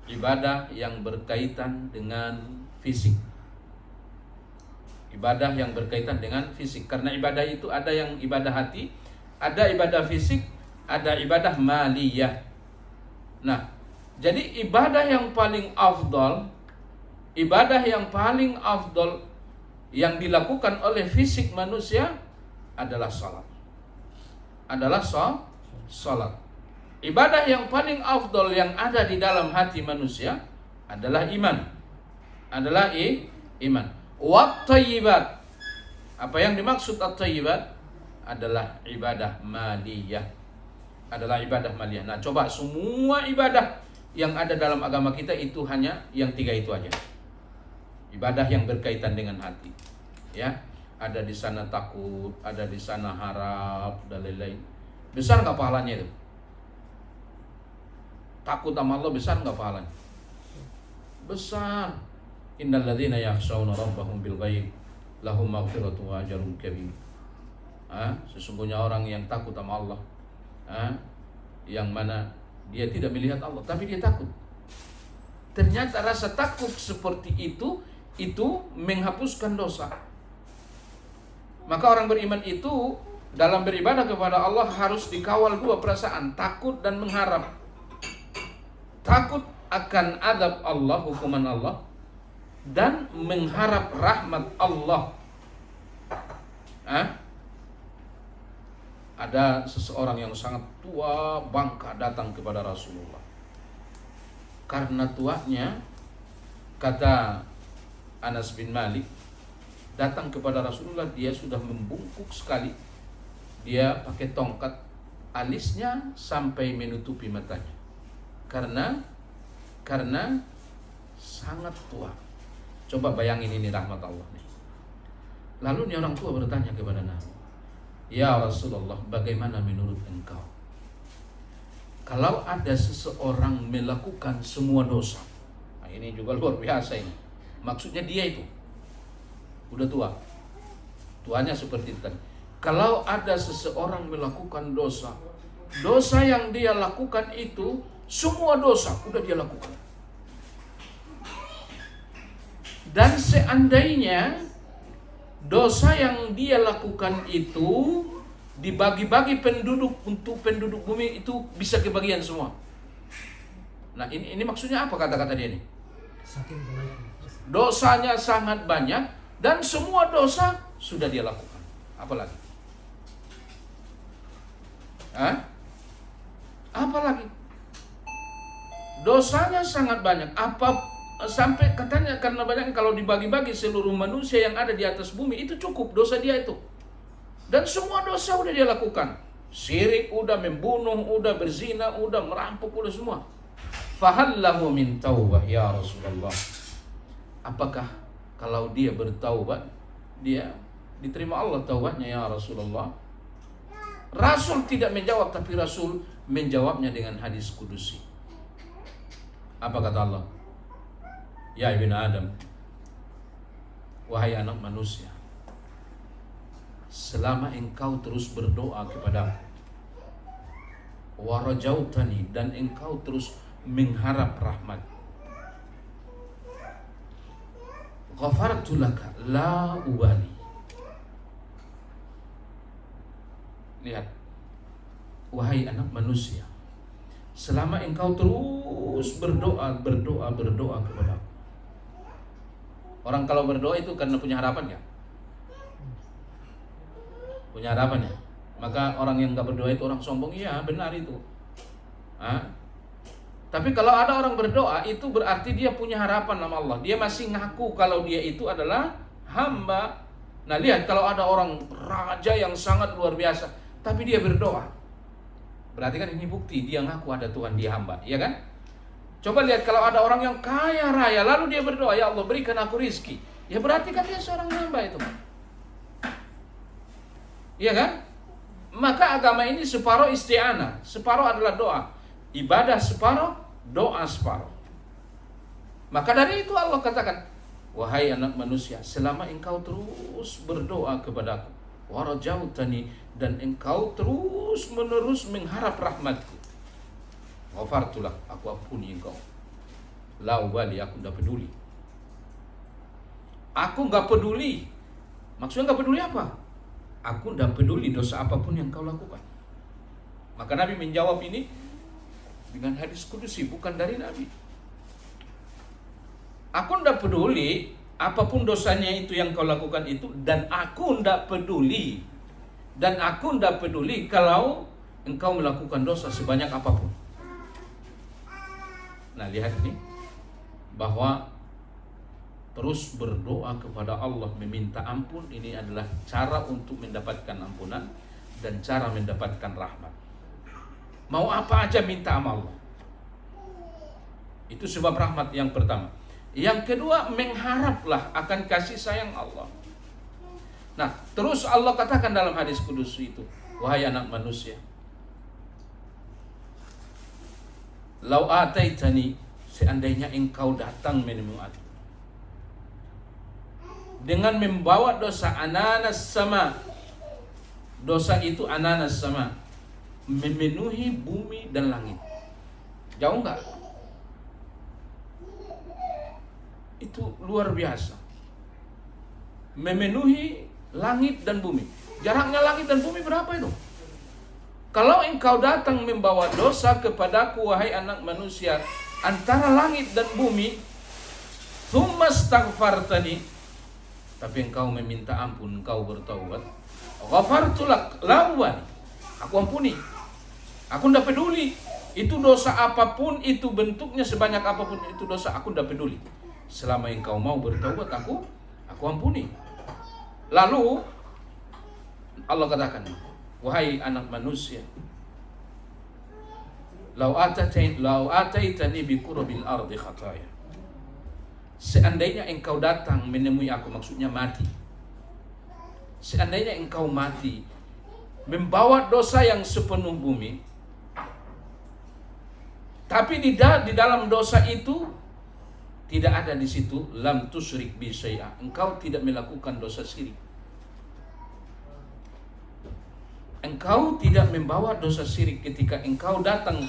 ibadah yang berkaitan dengan fisik. Ibadah yang berkaitan dengan fisik. Karena ibadah itu ada yang ibadah hati, ada ibadah fisik, ada ibadah maliyah. Nah, jadi ibadah yang paling afdal, yang dilakukan oleh fisik manusia adalah salat. Adalah salat. Ibadah yang paling afdal yang ada di dalam hati manusia adalah iman. Adalah iman. Wat-thayyibat. Apa yang dimaksud at-thayyibat? Adalah ibadah maliyah. Adalah ibadah maliyah. Nah, coba semua ibadah yang ada dalam agama kita itu hanya yang tiga itu aja. Ibadah yang berkaitan dengan hati. Ya, ada di sana takut, ada di sana harap, dan lain-lain. Besar nggak pahalanya itu? Takut sama Allah besar nggak pahalanya? Besar. Innal ladzina yakhshawna rabbahum bil ghaib lahum maghfiratun wa ajrun kabir. Sesungguhnya orang yang takut sama Allah, yang mana dia tidak melihat Allah, tapi dia takut. Ternyata rasa takut seperti itu menghapuskan dosa. Maka orang beriman itu dalam beribadah kepada Allah harus dikawal dua perasaan, takut dan mengharap. Takut akan azab Allah, hukuman Allah, dan mengharap rahmat Allah. Ada seseorang yang sangat tua bangka datang kepada Rasulullah. Karena tuanya Kata Anas bin Malik, datang kepada Rasulullah, dia sudah membungkuk sekali, dia pakai tongkat, alisnya sampai menutupi matanya, karena sangat tua. Coba bayangin, ini rahmat Allah nih. Lalu ini orang tua bertanya kepada Nabi, ya Rasulullah, bagaimana menurut engkau kalau ada seseorang melakukan semua dosa? Nah, ini juga luar biasa ini. Maksudnya dia itu udah tua, tuanya seperti itu tadi. Kalau ada seseorang melakukan dosa, dosa yang dia lakukan itu semua dosa udah dia lakukan. Dan seandainya dosa yang dia lakukan itu dibagi-bagi penduduk, untuk penduduk bumi itu bisa kebagian semua. Nah, ini maksudnya apa kata-kata dia ini?
Saking banyak.
Dosanya sangat banyak dan semua dosa sudah dia lakukan. Apalagi? Apalagi? Dosanya sangat banyak. Sampai katanya karena banyak, kalau dibagi-bagi seluruh manusia yang ada di atas bumi itu cukup dosa dia itu. Dan semua dosa udah dia lakukan. Syirik udah, membunuh udah, berzina udah, merampok udah semua. Fahallahu min taubah ya Rasulullah. Apakah kalau dia bertaubat, dia diterima Allah taubatnya ya Rasulullah? Rasul tidak menjawab, tapi Rasul menjawabnya dengan hadis kudusi. Apa kata Allah? Ya ibn Adam, wahai anak manusia, selama engkau terus berdoa kepadaku, warajautani, dan engkau terus mengharap rahmat, ghafartu laka la ubali. Lihat, wahai anak manusia, selama engkau terus berdoa kepadaku. Orang kalau berdoa itu karena punya harapan ya? Punya harapan ya? Maka orang yang gak berdoa itu orang sombong. Iya, benar itu. Tapi kalau ada orang berdoa, itu berarti dia punya harapan sama Allah. Dia masih ngaku kalau dia itu adalah hamba. Nah, lihat, kalau ada orang raja yang sangat luar biasa, tapi dia berdoa, berarti kan ini bukti dia ngaku ada Tuhan, dia hamba, iya kan? Coba lihat kalau ada orang yang kaya raya, lalu dia berdoa, ya Allah berikan aku rizki, ya berarti kan dia seorang hamba itu, iya kan? Maka agama ini separuh isti'anah, separuh adalah doa, ibadah separuh, doa separuh. Maka dari itu Allah katakan, wahai anak manusia, selama engkau terus berdoa kepadaku, warajautani, dan engkau terus menerus mengharap rahmatku, ghafartulah, aku ampuni engkau, la ubali, aku tidak peduli. Aku gak peduli. Maksudnya gak peduli apa? Aku tidak peduli dosa apapun yang kau lakukan. Maka Nabi menjawab ini dengan hadis kudusi, bukan dari Nabi. Aku tidak peduli apapun dosanya itu yang kau lakukan itu, dan aku tidak peduli. Dan aku tidak peduli kalau engkau melakukan dosa sebanyak apapun. Nah, lihat ini, bahwa terus berdoa kepada Allah meminta ampun, ini adalah cara untuk mendapatkan ampunan dan cara mendapatkan rahmat. Mau apa aja minta sama Allah. Itu sebab rahmat yang pertama. Yang kedua, mengharaplah akan kasih sayang Allah. Nah, terus Allah katakan dalam hadis kudus itu, wahai anak manusia, lau ataitani, seandainya engkau datang menemui aku dengan membawa dosa ananas sama, dosa itu ananas sama, memenuhi bumi dan langit. Jauh enggak? Itu luar biasa. Memenuhi langit dan bumi. Jaraknya langit dan bumi berapa itu? Kalau engkau datang membawa dosa kepadaku, wahai anak manusia, antara langit dan bumi, tsumma astaghfartani, tapi engkau meminta ampun, engkau bertaubat, ghafartu lak, lawan, aku ampuni. Aku tidak peduli itu dosa apapun, itu bentuknya sebanyak apapun itu dosa, aku tidak peduli. selama engkau mau bertaubat aku ampuni. Lalu Allah katakan, wahai anak manusia, lau ataitani bi qurbil ardi khataya. Seandainya engkau datang menemui aku, maksudnya mati. Seandainya engkau mati membawa dosa yang sepenuh bumi, tapi di dalam dosa itu tidak ada di situ lam tusyrik bi syai'a, engkau tidak melakukan dosa syirik. Engkau tidak membawa dosa syirik ketika engkau datang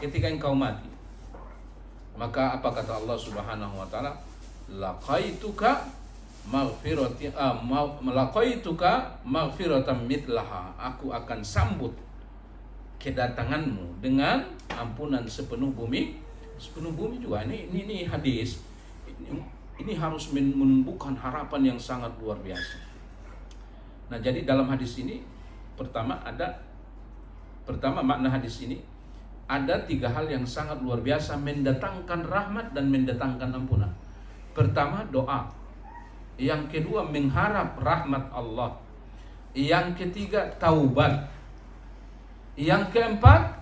ketika engkau mati. Maka apa kata Allah Subhanahu wa taala? Laqaituka maghfiratan mitlaha. Aku akan sambut kedatanganmu dengan ampunan sepenuh bumi juga. Ini hadis. Ini harus menumbuhkan harapan yang sangat luar biasa. Nah, jadi dalam hadis ini pertama makna hadis ini ada 3 hal yang sangat luar biasa mendatangkan rahmat dan mendatangkan ampunan. Pertama, doa. Yang kedua, mengharap rahmat Allah. Yang ketiga, taubat. Yang keempat,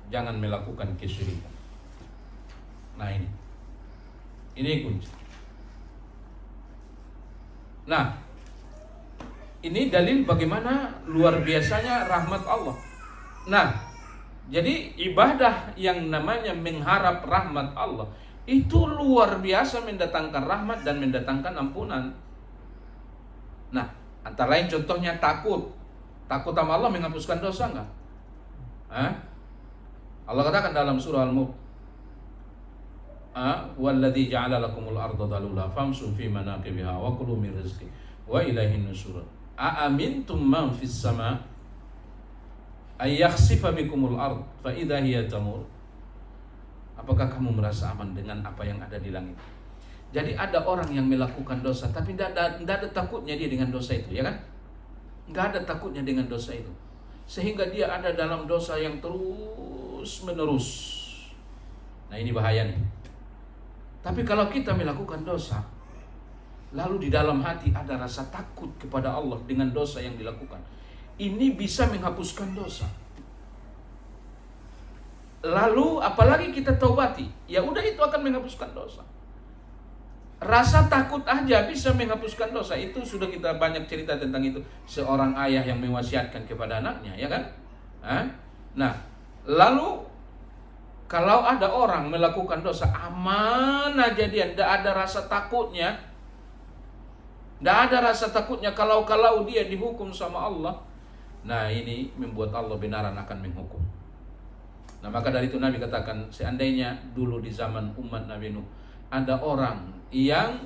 jangan melakukan kesyirikan. Nah, ini kunci. Nah, ini dalil bagaimana luar biasanya rahmat Allah. Nah, jadi ibadah yang namanya mengharap rahmat Allah itu luar biasa mendatangkan rahmat dan mendatangkan ampunan. Nah, antara lain contohnya takut. Takut sama Allah menghapuskan dosa enggak? Allah katakan dalam surah Al-Mulk, "Walladzi ja'ala lakumul arda dalula famshu fi manaqibiha wa kulu min rizqi wa ilaihin nusyur." Aamintum man fis sama ay yakhsifa bikumul ard fa idza hiya tamur. Apakah kamu merasa aman dengan apa yang ada di langit? Jadi ada orang yang melakukan dosa tapi tidak ada takutnya dia dengan dosa itu, ya kan? Enggak ada takutnya dengan dosa itu. Sehingga dia ada dalam dosa yang terus menerus. Nah, ini bahayanya. Tapi kalau kita melakukan dosa lalu di dalam hati ada rasa takut kepada Allah dengan dosa yang dilakukan, ini bisa menghapuskan dosa. Lalu apalagi kita taubati, ya udah itu akan menghapuskan dosa. Rasa takut aja bisa menghapuskan dosa. Itu sudah kita banyak cerita tentang itu. Seorang ayah yang mewasiatkan kepada anaknya, ya kan? Nah, lalu kalau ada orang melakukan dosa, aman aja dia, tidak ada rasa takutnya. Tidak ada rasa takutnya kalau dia dihukum sama Allah. Nah, ini membuat Allah benaran akan menghukum. Nah, maka dari itu Nabi katakan, seandainya dulu di zaman umat Nabi Nuh ada orang yang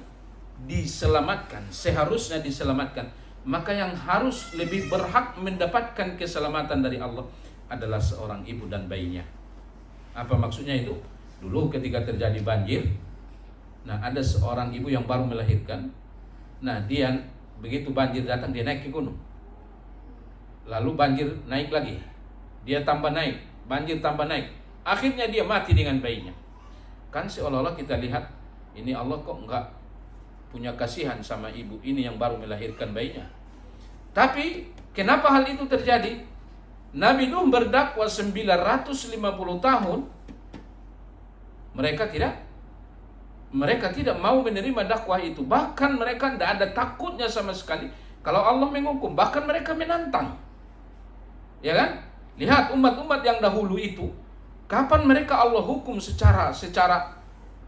diselamatkan, seharusnya diselamatkan, maka yang harus lebih berhak mendapatkan keselamatan dari Allah adalah seorang ibu dan bayinya. Apa maksudnya itu? Dulu ketika terjadi banjir, nah ada seorang ibu yang baru melahirkan. Nah, dia begitu banjir datang, dia naik ke gunung. Lalu banjir naik lagi, dia tambah naik, banjir tambah naik. Akhirnya dia mati dengan bayinya. Kan seolah-olah kita lihat, ini Allah kok enggak punya kasihan sama ibu ini yang baru melahirkan bayinya. Tapi kenapa hal itu terjadi? Nabi Nuh berdakwah 950 tahun. Mereka tidak mau menerima dakwah itu. Bahkan mereka tidak ada takutnya sama sekali kalau Allah menghukum. Bahkan mereka menantang. Ya kan? Lihat umat-umat yang dahulu itu, kapan mereka Allah hukum secara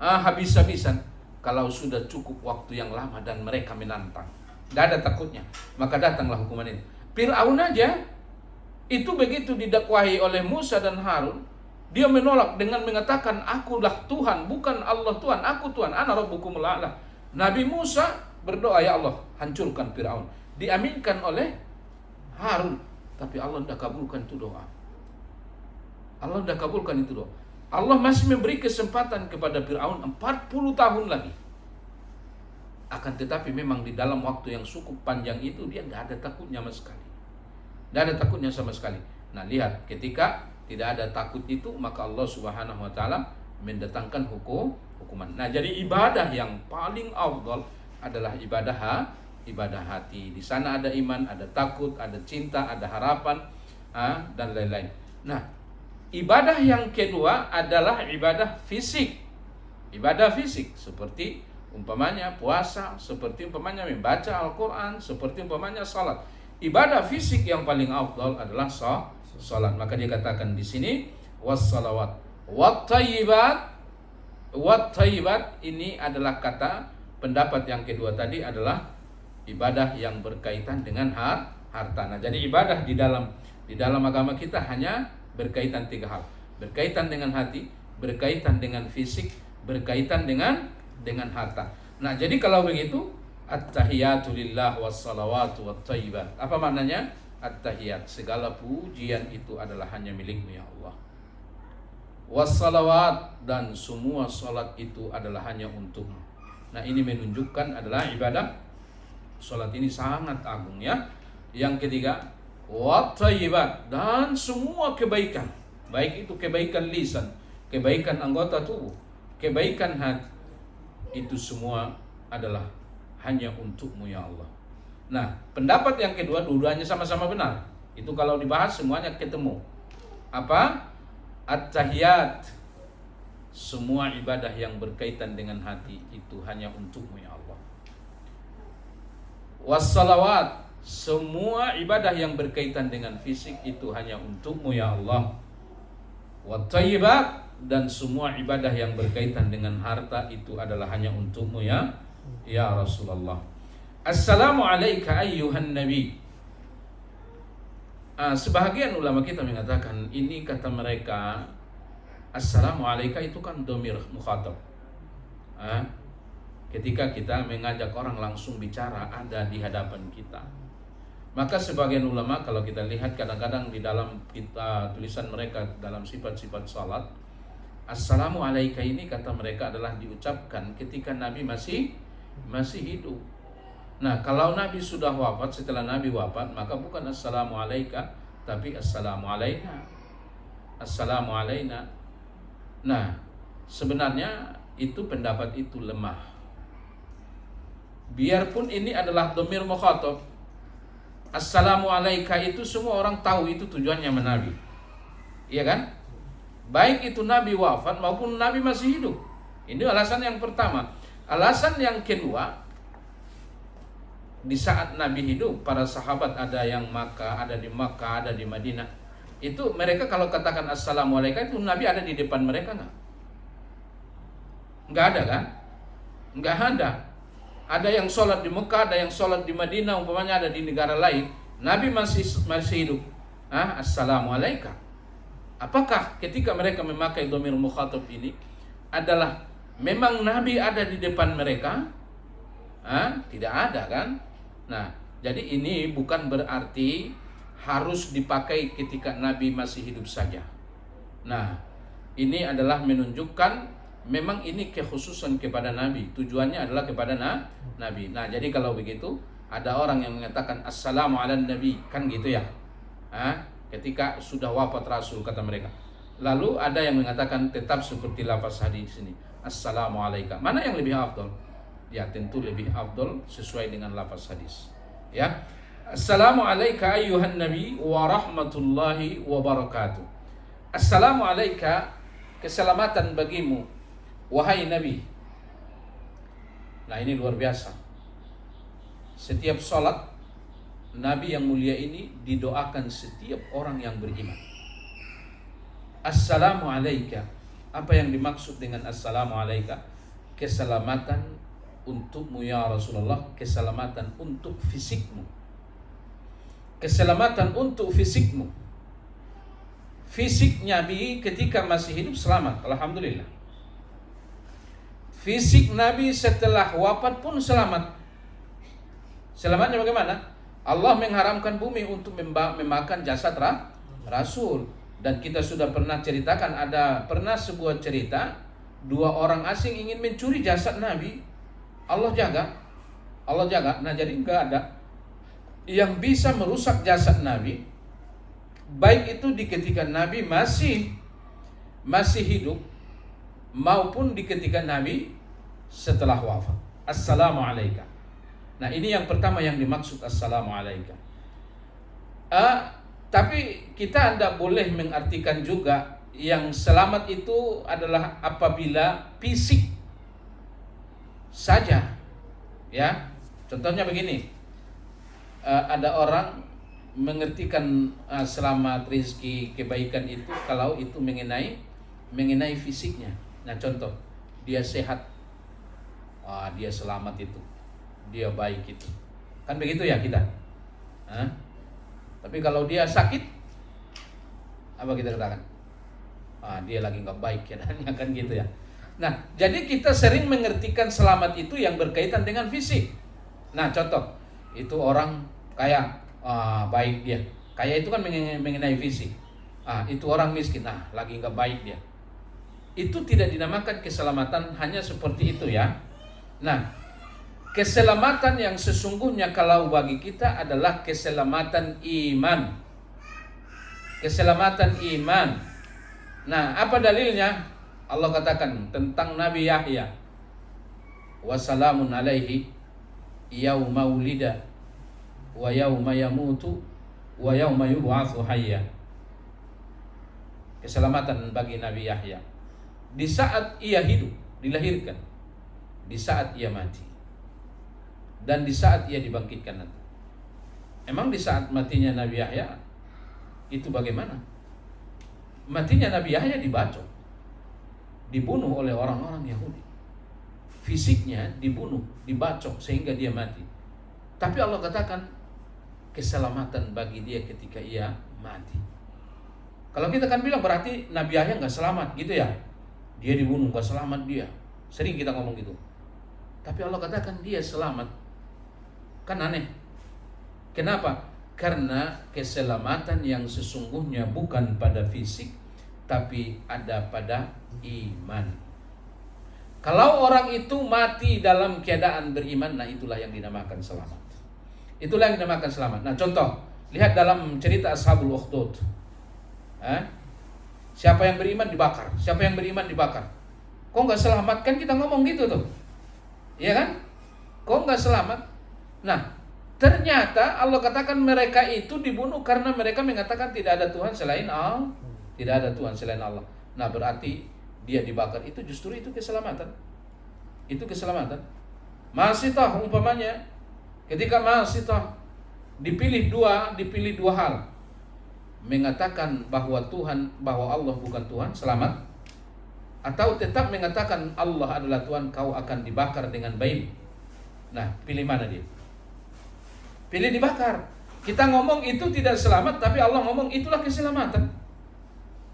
habis-habisan? Kalau sudah cukup waktu yang lama dan mereka menantang, tidak ada takutnya, maka datanglah hukuman itu. Fir'aun aja itu begitu didakwahi oleh Musa dan Harun, dia menolak dengan mengatakan, akulah Tuhan, bukan Allah Tuhan, aku Tuhan, ana rabbukumul a'la. Nabi Musa berdoa, ya Allah, hancurkan Fir'aun. Diaminkan oleh Harun, tapi Allah tidak kabulkan itu doa. Allah tidak kabulkan itu doa. Allah masih memberi kesempatan kepada Fir'aun 40 tahun lagi. Akan tetapi memang di dalam waktu yang cukup panjang itu dia tidak ada takutnya sama sekali. Tidak ada takutnya sama sekali. Nah, lihat, ketika tidak ada takut itu, maka Allah Subhanahu wa taala mendatangkan hukum hukuman. Nah, jadi ibadah yang paling afdal adalah ibadah hati. Di sana ada iman, ada takut, ada cinta, ada harapan, dan lain-lain. Nah, ibadah yang kedua adalah ibadah fisik. Ibadah fisik seperti umpamanya puasa, seperti umpamanya membaca Al-Quran, seperti umpamanya salat. Ibadah fisik yang paling afdal adalah salat. Maka dia katakan di sini wassalawat wattayyibat. Wattayyibat ini adalah kata pendapat yang kedua tadi adalah ibadah yang berkaitan dengan harta. Nah, jadi ibadah di dalam agama kita hanya berkaitan 3 hal. Berkaitan dengan hati, berkaitan dengan fisik, berkaitan dengan harta. Nah, jadi kalau begitu at-tahiyatu lillah wassalawatu wattayyibat. Apa maknanya? At-tahiyat, segala pujian itu adalah hanya milik-Mu ya Allah. Wassalawat, dan semua salat itu adalah hanya untuk-Mu. Nah, ini menunjukkan adalah ibadah salat ini sangat agung ya. Yang ketiga, wattayyibat, dan semua kebaikan, baik itu kebaikan lisan, kebaikan anggota tubuh, kebaikan hati, itu semua adalah hanya untuk-Mu ya Allah. Nah, pendapat yang kedua, dua-duanya sama-sama benar. Itu kalau dibahas semuanya ketemu. Apa? At-tahiyat, semua ibadah yang berkaitan dengan hati itu hanya untuk-Mu ya Allah. Wassalawat, semua ibadah yang berkaitan dengan fisik itu hanya untuk-Mu ya Allah. Wattayyibat, dan semua ibadah yang berkaitan dengan harta itu adalah hanya untuk-Mu ya Rasulullah. Assalamu alayka ayyuhan nabi. Sebahagian ulama kita mengatakan ini kata mereka assalamu alayka itu kan dhamir mukhatab. Ketika kita mengajak orang langsung bicara ada di hadapan kita. Maka sebagian ulama kalau kita lihat kadang-kadang di dalam tulisan mereka dalam sifat-sifat salat, assalamu alayka ini kata mereka adalah diucapkan ketika Nabi masih hidup. Nah, kalau Nabi sudah wafat, setelah Nabi wafat, maka bukan assalamu alayka, tapi assalamu alayna. Assalamu alayna. Nah, sebenarnya itu pendapat itu lemah. Biarpun ini adalah dhamir mukhatab, assalamu alayka itu semua orang tahu itu tujuannya Nabi. Iya kan? Baik itu Nabi wafat maupun Nabi masih hidup. Ini alasan yang pertama. Alasan yang kedua, di saat Nabi hidup, para sahabat ada yang ada di Makkah, ada di Madinah. Itu mereka kalau katakan assalamualaikum itu Nabi ada di depan mereka nggak? Nggak ada kan? Nggak ada. Ada yang sholat di Mekah, ada yang sholat di Madinah, umpamanya ada di negara lain. Nabi masih hidup. Assalamualaikum. Apakah ketika mereka memakai dhamir mukhatab ini adalah memang Nabi ada di depan mereka? Tidak ada kan? Nah, jadi ini bukan berarti harus dipakai ketika Nabi masih hidup saja. Nah, ini adalah menunjukkan memang ini kekhususan kepada Nabi. Tujuannya adalah kepada Nabi. Nah, jadi kalau begitu ada orang yang mengatakan assalamu ala nabi, kan gitu ya. Ketika sudah wafat Rasul kata mereka. Lalu ada yang mengatakan tetap seperti lafaz hadis ini, assalamu alayka. Mana yang lebih afdal? Ya tentu lebih afdal sesuai dengan lafaz hadis. Ya, assalamu alayka ayyuhan nabi wa rahmatullahi wa barakatuh. Assalamu alayka, keselamatan bagimu wahai nabi. Nah, ini luar biasa. Setiap salat Nabi yang mulia ini didoakan setiap orang yang beriman. Assalamu alayka. Apa yang dimaksud dengan assalamu alayka? Keselamatan untukmu ya Rasulullah, keselamatan untuk fisikmu. Keselamatan untuk fisikmu. Fisik Nabi ketika masih hidup selamat, alhamdulillah. Fisik Nabi setelah wafat pun selamat. Selamatnya bagaimana? Allah mengharamkan bumi untuk memakan jasad Rasul. Dan kita sudah pernah ceritakan, pernah sebuah cerita, 2 orang asing ingin mencuri jasad Nabi. Allah jaga. Nah, jadi enggak ada yang bisa merusak jasad Nabi, baik itu di ketika Nabi masih hidup maupun di ketika Nabi setelah wafat. Assalamualaikum. Nah, ini yang pertama yang dimaksud assalamualaikum. Tapi kita tidak boleh mengartikan juga yang selamat itu adalah apabila fisik saja, ya. Contohnya begini, ada orang mengertikan selamat, rezeki, kebaikan itu kalau itu mengenai fisiknya. Nah, contoh, dia sehat, dia selamat itu, dia baik itu, kan begitu ya kita. Tapi kalau dia sakit, apa kita katakan? Dia lagi nggak baik ya, kan gitu ya. Nah, jadi kita sering mengertikan selamat itu yang berkaitan dengan fisik. Nah, contoh, itu orang kaya, baik dia. Kaya itu kan mengenai fisik. Itu orang miskin, lagi nggak baik dia. Itu tidak dinamakan keselamatan hanya seperti itu ya. Nah, keselamatan yang sesungguhnya kalau bagi kita adalah keselamatan iman. Keselamatan iman. Nah, apa dalilnya? Allah katakan tentang Nabi Yahya, wassalamun alaihi yauma wulida wa yauma yamutu wa yauma yub'atsu hayya. Keselamatan bagi Nabi Yahya di saat ia hidup, dilahirkan, di saat ia mati, dan di saat ia dibangkitkan nanti. Emang di saat matinya Nabi Yahya itu bagaimana? Matinya Nabi Yahya dibacok, dibunuh oleh orang-orang Yahudi. Fisiknya dibunuh, dibacok sehingga dia mati. Tapi Allah katakan keselamatan bagi dia ketika ia mati. Kalau kita kan bilang berarti Nabi Yahya nggak selamat gitu ya. Dia dibunuh nggak selamat dia. Sering kita ngomong gitu. Tapi Allah katakan dia selamat. Kan aneh. Kenapa? Karena keselamatan yang sesungguhnya bukan pada fisik, tapi ada pada iman. Kalau orang itu mati dalam keadaan beriman, nah itulah yang dinamakan selamat. Itulah yang dinamakan selamat. Nah, contoh, lihat dalam cerita Ashabul Ukhdud. Siapa yang beriman dibakar, siapa yang beriman dibakar. Kok nggak selamat? Kan kita ngomong gitu tuh, iya kan? Kok nggak selamat? Nah, ternyata Allah katakan mereka itu dibunuh karena mereka mengatakan tidak ada Tuhan selain Allah. Tidak ada Tuhan selain Allah. Nah, berarti dia dibakar itu justru itu keselamatan. Itu keselamatan. Masitah umpamanya, ketika Masitah dipilih dua hal. Mengatakan bahwa Allah bukan Tuhan, selamat. Atau tetap mengatakan Allah adalah Tuhan, kau akan dibakar dengan baik. Nah, pilih mana dia? Pilih dibakar. Kita ngomong itu tidak selamat, tapi Allah ngomong itulah keselamatan.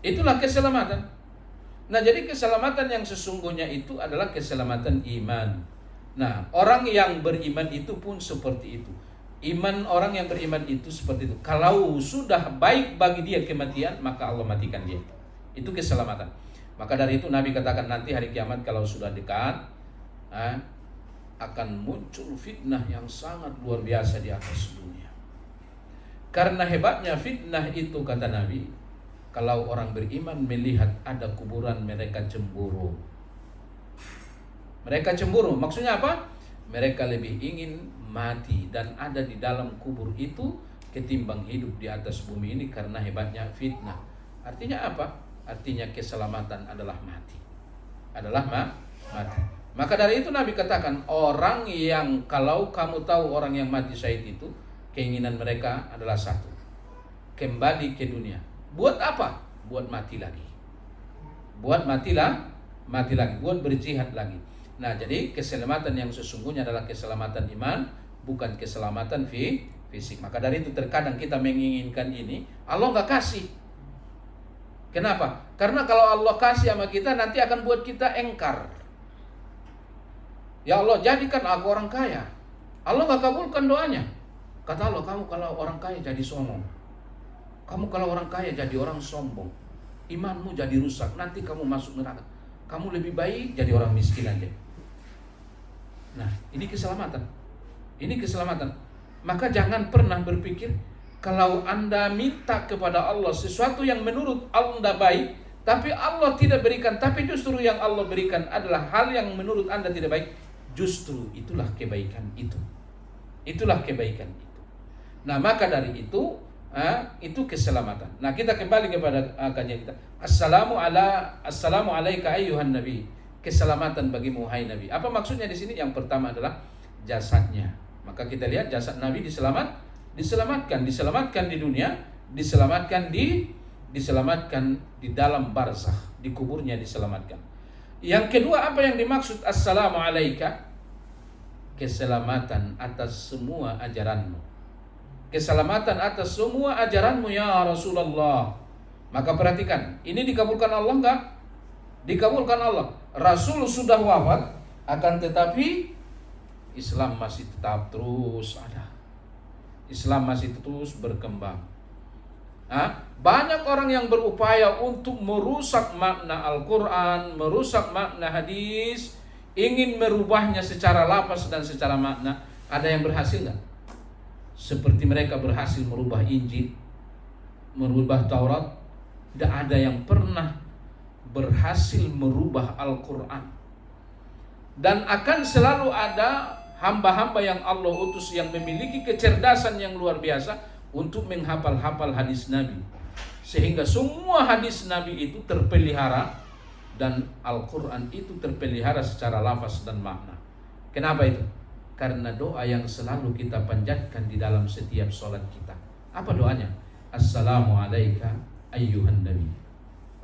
Itulah keselamatan. Nah, jadi keselamatan yang sesungguhnya itu adalah keselamatan iman. Nah, orang yang beriman itu pun seperti itu. Iman orang yang beriman itu seperti itu. Kalau sudah baik bagi dia kematian, maka Allah matikan dia. Itu keselamatan. Maka dari itu Nabi katakan nanti hari kiamat kalau sudah dekat, akan muncul fitnah yang sangat luar biasa di atas dunia. Karena hebatnya fitnah itu, kata Nabi, kalau orang beriman melihat ada kuburan, mereka cemburu. Mereka cemburu, maksudnya apa? Mereka lebih ingin mati dan ada di dalam kubur itu ketimbang hidup di atas bumi ini karena hebatnya fitnah. Artinya apa? Artinya keselamatan adalah mati. Adalah mati. Maka dari itu Nabi katakan, orang yang, kalau kamu tahu orang yang mati syahid itu, keinginan mereka adalah satu, kembali ke dunia. Buat apa? Buat mati lagi. Buat mati lagi. Buat berjihad lagi. Nah, jadi keselamatan yang sesungguhnya adalah keselamatan iman, bukan keselamatan fisik. Maka dari itu terkadang kita menginginkan ini, Allah nggak kasih. Kenapa? Karena kalau Allah kasih sama kita, nanti akan buat kita engkar. Ya Allah, jadikan aku orang kaya. Allah nggak kabulkan doanya. Kata Allah, kamu kalau orang kaya jadi sombong. Kamu kalau orang kaya jadi orang sombong. Imanmu jadi rusak. Nanti kamu masuk neraka. Kamu lebih baik jadi orang miskin aja. Nah, ini keselamatan. Ini keselamatan. Maka jangan pernah berpikir kalau Anda minta kepada Allah sesuatu yang menurut Anda baik, Tapi Allah tidak berikan, tapi justru yang Allah berikan adalah hal yang menurut Anda tidak baik. Justru itulah kebaikan itu. Itulah kebaikan itu. Nah, maka dari itu keselamatan. Nah, kita kembali kepada kajian kita. Assalamu alayka ayyuhan nabi. Keselamatan bagimu hai nabi. Apa maksudnya di sini? Yang pertama adalah jasadnya. Maka kita lihat jasad Nabi diselamatkan di dunia, diselamatkan di dalam barzakh, di kuburnya diselamatkan. Yang kedua, apa yang dimaksud assalamu alayka? Keselamatan atas semua ajaranmu. Keselamatan atas semua ajaranmu ya Rasulullah. Maka perhatikan, ini dikabulkan Allah enggak? Dikabulkan Allah. Rasul sudah wafat, akan tetapi Islam masih tetap terus ada. Islam masih terus berkembang. Banyak orang yang berupaya untuk merusak makna Al-Quran, merusak makna hadis, ingin merubahnya secara lafaz dan secara makna. Ada yang berhasil enggak? Seperti mereka berhasil merubah Injil, merubah Taurat, tidak ada yang pernah berhasil merubah Al-Quran. Dan akan selalu ada hamba-hamba yang Allah utus yang memiliki kecerdasan yang luar biasa untuk menghafal-hafal hadis Nabi, sehingga semua hadis Nabi itu terpelihara dan Al-Quran itu terpelihara secara lafaz dan makna. Kenapa itu? Karena doa yang selalu kita panjatkan di dalam setiap sholat kita. Apa doanya? Assalamu alayka ayyuhan nabi.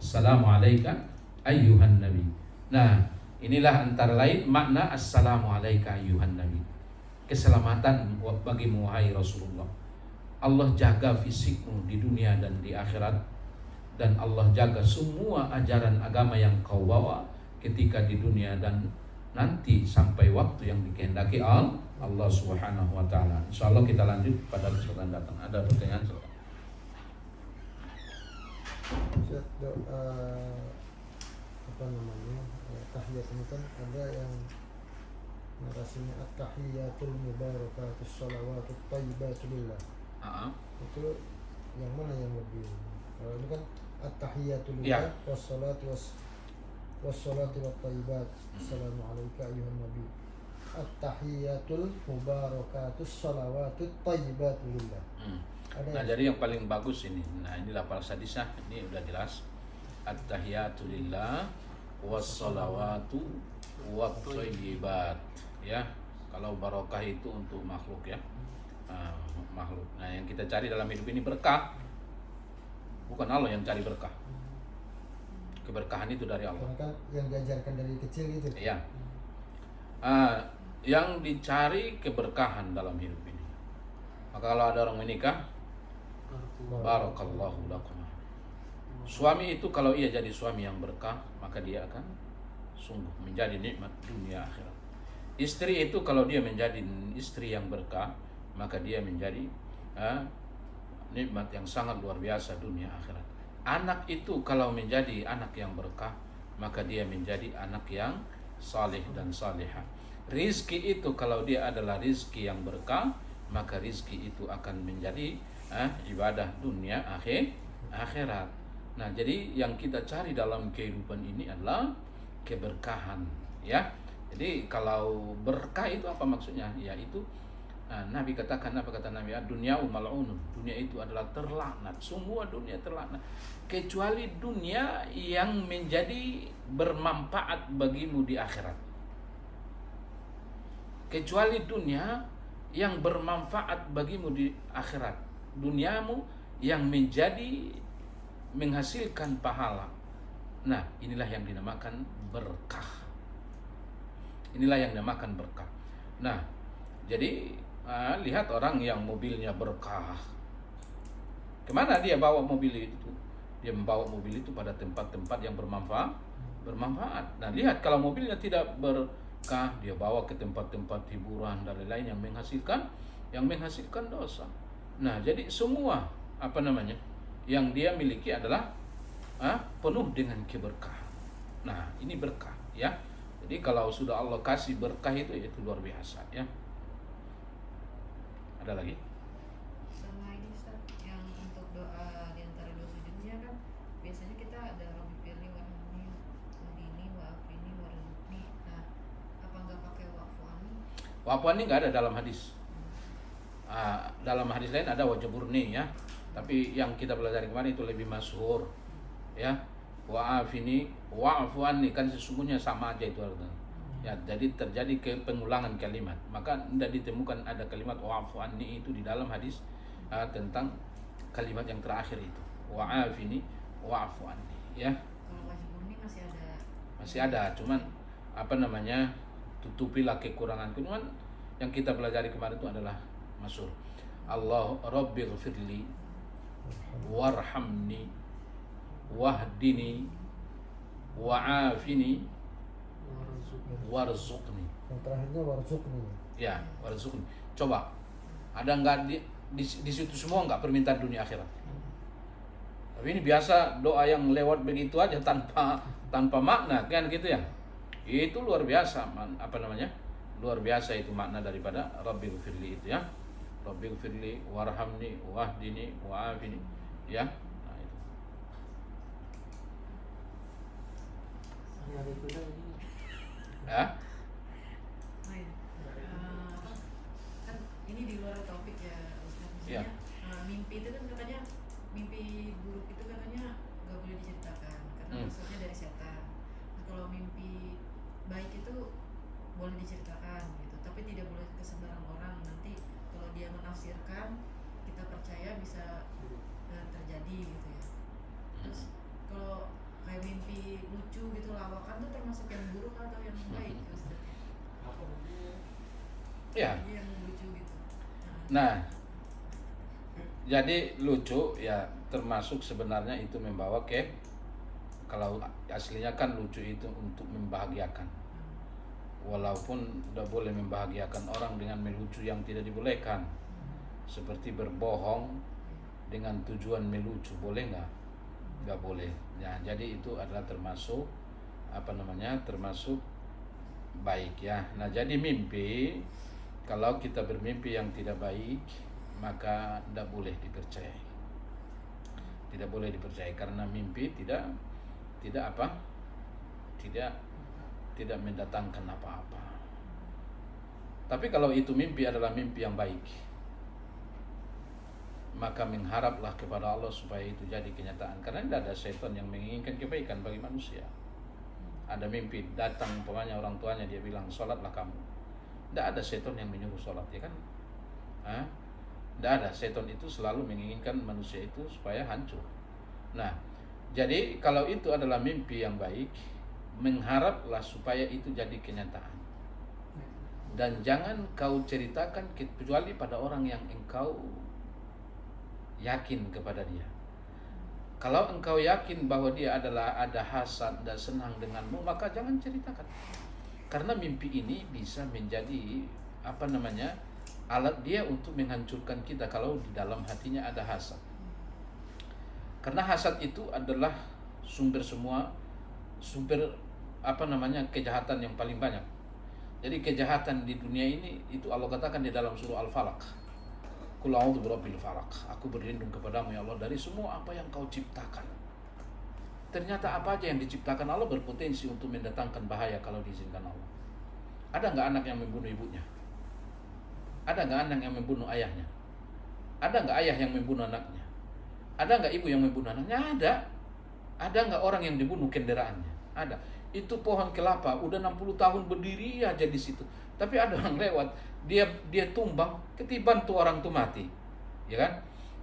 Assalamu alayka ayyuhan nabi. Nah, inilah antara lain makna assalamu alayka ayyuhan nabi. Keselamatan bagimu wahai Rasulullah. Allah jaga fisikmu di dunia dan di akhirat, dan Allah jaga semua ajaran agama yang kau bawa ketika di dunia dan nanti sampai waktu yang dikehendaki Allah Subhanahu wa taala. Insyaallah kita lanjut pada kesempatan datang. Ada pertanyaan?
Doa apa namanya? Tahiyat ini kan ada yang narasinya at-tahiyatul mubarakatus shalawatut thayyibatul lillah. Itu yang mana yang lebih? Kalau ini kan at-tahiyatul lillah wassalatu wattayyibat. Assalamu alayka ayyuhan nabi. At-tahiyatul mubarakatus shalawatut thayyibat lillah.
Nah, jadi yang paling bagus ini. Nah, inilah lafaz hadisnya. Ini udah jelas. At-tahiyatu lillah wassalawatu wattayyibat. Ya. Kalau barokah itu untuk makhluk ya. Makhluk. Nah, yang kita cari dalam hidup ini berkah. Bukan Allah yang cari berkah. Keberkahan itu dari Allah.
Karena kan yang diajarkan dari kecil gitu.
Iya. Yang dicari keberkahan dalam hidup ini. Maka kalau ada orang menikah, barakallahu lakum. Suami itu kalau ia jadi suami yang berkah, maka dia akan sungguh menjadi nikmat dunia akhirat. Istri itu kalau dia menjadi istri yang berkah, maka dia menjadi nikmat yang sangat luar biasa dunia akhirat. Anak itu kalau menjadi anak yang berkah, maka dia menjadi anak yang saleh dan salihah. Rizki itu kalau dia adalah rizki yang berkah, maka rizki itu akan menjadi ibadah dunia akhirat. Nah, jadi yang kita cari dalam kehidupan ini adalah keberkahan, ya. Jadi kalau berkah itu apa maksudnya? Yaitu Nabi katakan, apa kata Nabi? Dunia mal'unun. Dunia itu adalah terlaknat. Semua dunia terlaknat kecuali dunia yang menjadi bermanfaat bagimu di akhirat. Kecuali dunia yang bermanfaat bagimu di akhirat. Duniamu yang menjadi menghasilkan pahala. Nah, inilah yang dinamakan berkah. Inilah yang dinamakan berkah. Nah, jadi lihat orang yang mobilnya berkah. Kemana dia bawa mobil itu? Dia membawa mobil itu pada tempat-tempat yang bermanfaat. Nah, lihat kalau mobilnya tidak berkah, dia bawa ke tempat-tempat hiburan dan lain-lain yang menghasilkan dosa. Nah, jadi semua yang dia miliki adalah penuh dengan keberkahan. Nah, ini berkah, ya. Jadi kalau sudah Allah kasih berkah itu luar biasa, ya. Ada lagi?
Sama ini Ustaz, yang untuk doa di antara dua sujudnya kan biasanya kita ada Rabbi
Wa'fu anni nggak ada dalam hadis. Dalam hadis lain ada wajaburni ya. Tapi yang kita pelajari kemarin itu lebih masyhur ya. Wa'afini, wa'fu anni kan sesungguhnya sama aja itu artinya. Ya, jadi terjadi pengulangan kalimat. Maka tidak ditemukan ada kalimat wa'fu anni itu di dalam hadis tentang kalimat yang terakhir itu. Wa'afini, wa'fu anni ya.
Kalau wajib murni
Masih ada, cuman apa namanya? Tutupilah kekurangan. Cuman yang kita pelajari kemarin itu adalah masyhur. Allah rabbighfirli warhamni wahdini wa'afini warzuqni.
Yang terakhirnya warzuqni.
Ya, warzuqni. Coba, ada nggak di situ semua nggak permintaan dunia akhirat? Tapi ini biasa doa yang lewat begitu aja tanpa makna kan gitu ya. Itu luar biasa, apa namanya? Luar biasa itu makna daripada Rabbighfirli itu ya. Rabbighfirli warhamni wahdini wa'afini ya. Nah itu.
Hari kuda ini.
Ya.
kan ini di luar topik ya Ustaz.
Iya.
Misalnya mimpi itu kan katanya mimpi buruk itu katanya nggak boleh diceritakan karena maksudnya dari setan. Nah, kalau mimpi baik itu boleh diceritakan gitu, tapi tidak boleh ke sembarang orang. Nanti kalau dia menafsirkan kita percaya bisa terjadi gitu ya. Terus kalau kayak mimpi lucu gitu lawakan tuh termasuk yang buruk atau yang baik Ustaz?
Ya.
Yang lucu gitu.
Nah, jadi lucu ya termasuk sebenarnya itu membawa kalau aslinya kan lucu itu untuk membahagiakan. Walaupun tidak boleh membahagiakan orang dengan melucu yang tidak dibolehkan. Seperti berbohong dengan tujuan melucu, boleh nggak? Nggak boleh. Ya, jadi itu adalah termasuk termasuk baik ya. Nah, jadi mimpi, kalau kita bermimpi yang tidak baik, maka tidak boleh dipercayai. Tidak boleh dipercayai karena mimpi tidak mendatangkan apa-apa. Tapi kalau itu mimpi adalah mimpi yang baik, maka mengharaplah kepada Allah supaya itu jadi kenyataan. Karena tidak ada setan yang menginginkan kebaikan bagi manusia. Ada mimpi datang umpamanya orang tuanya dia bilang sholatlah kamu. Tidak ada setan yang menyuruh sholat ya kan? Tidak ada, setan itu selalu menginginkan manusia itu supaya hancur. Nah, jadi kalau itu adalah mimpi yang baik, mengharaplah supaya itu jadi kenyataan. Dan jangan kau ceritakan kecuali pada orang yang engkau yakin kepada dia. Kalau engkau yakin bahwa dia ada hasad dan senang denganmu, maka jangan ceritakan. Karena mimpi ini bisa menjadi alat dia untuk menghancurkan kita kalau di dalam hatinya ada hasad. Karena hasad itu adalah sumber kejahatan yang paling banyak. Jadi kejahatan di dunia ini itu Allah katakan di dalam surah Al-Falaq. Qul a'udzu birabbil falaq. Aku berlindung kepadamu ya Allah dari semua apa yang kau ciptakan. Ternyata apa aja yang diciptakan Allah berpotensi untuk mendatangkan bahaya kalau diizinkan Allah. Ada nggak anak yang membunuh ibunya? Ada nggak anak yang membunuh ayahnya? Ada nggak ayah yang membunuh anaknya? Ada nggak ibu yang membunuh anaknya? Ada. Ada nggak orang yang dibunuh kendaraannya? Ada. Itu pohon kelapa udah 60 tahun berdiri aja di situ. Tapi ada orang lewat, dia tumbang, ketiban tuh orang tuh mati. Ya kan?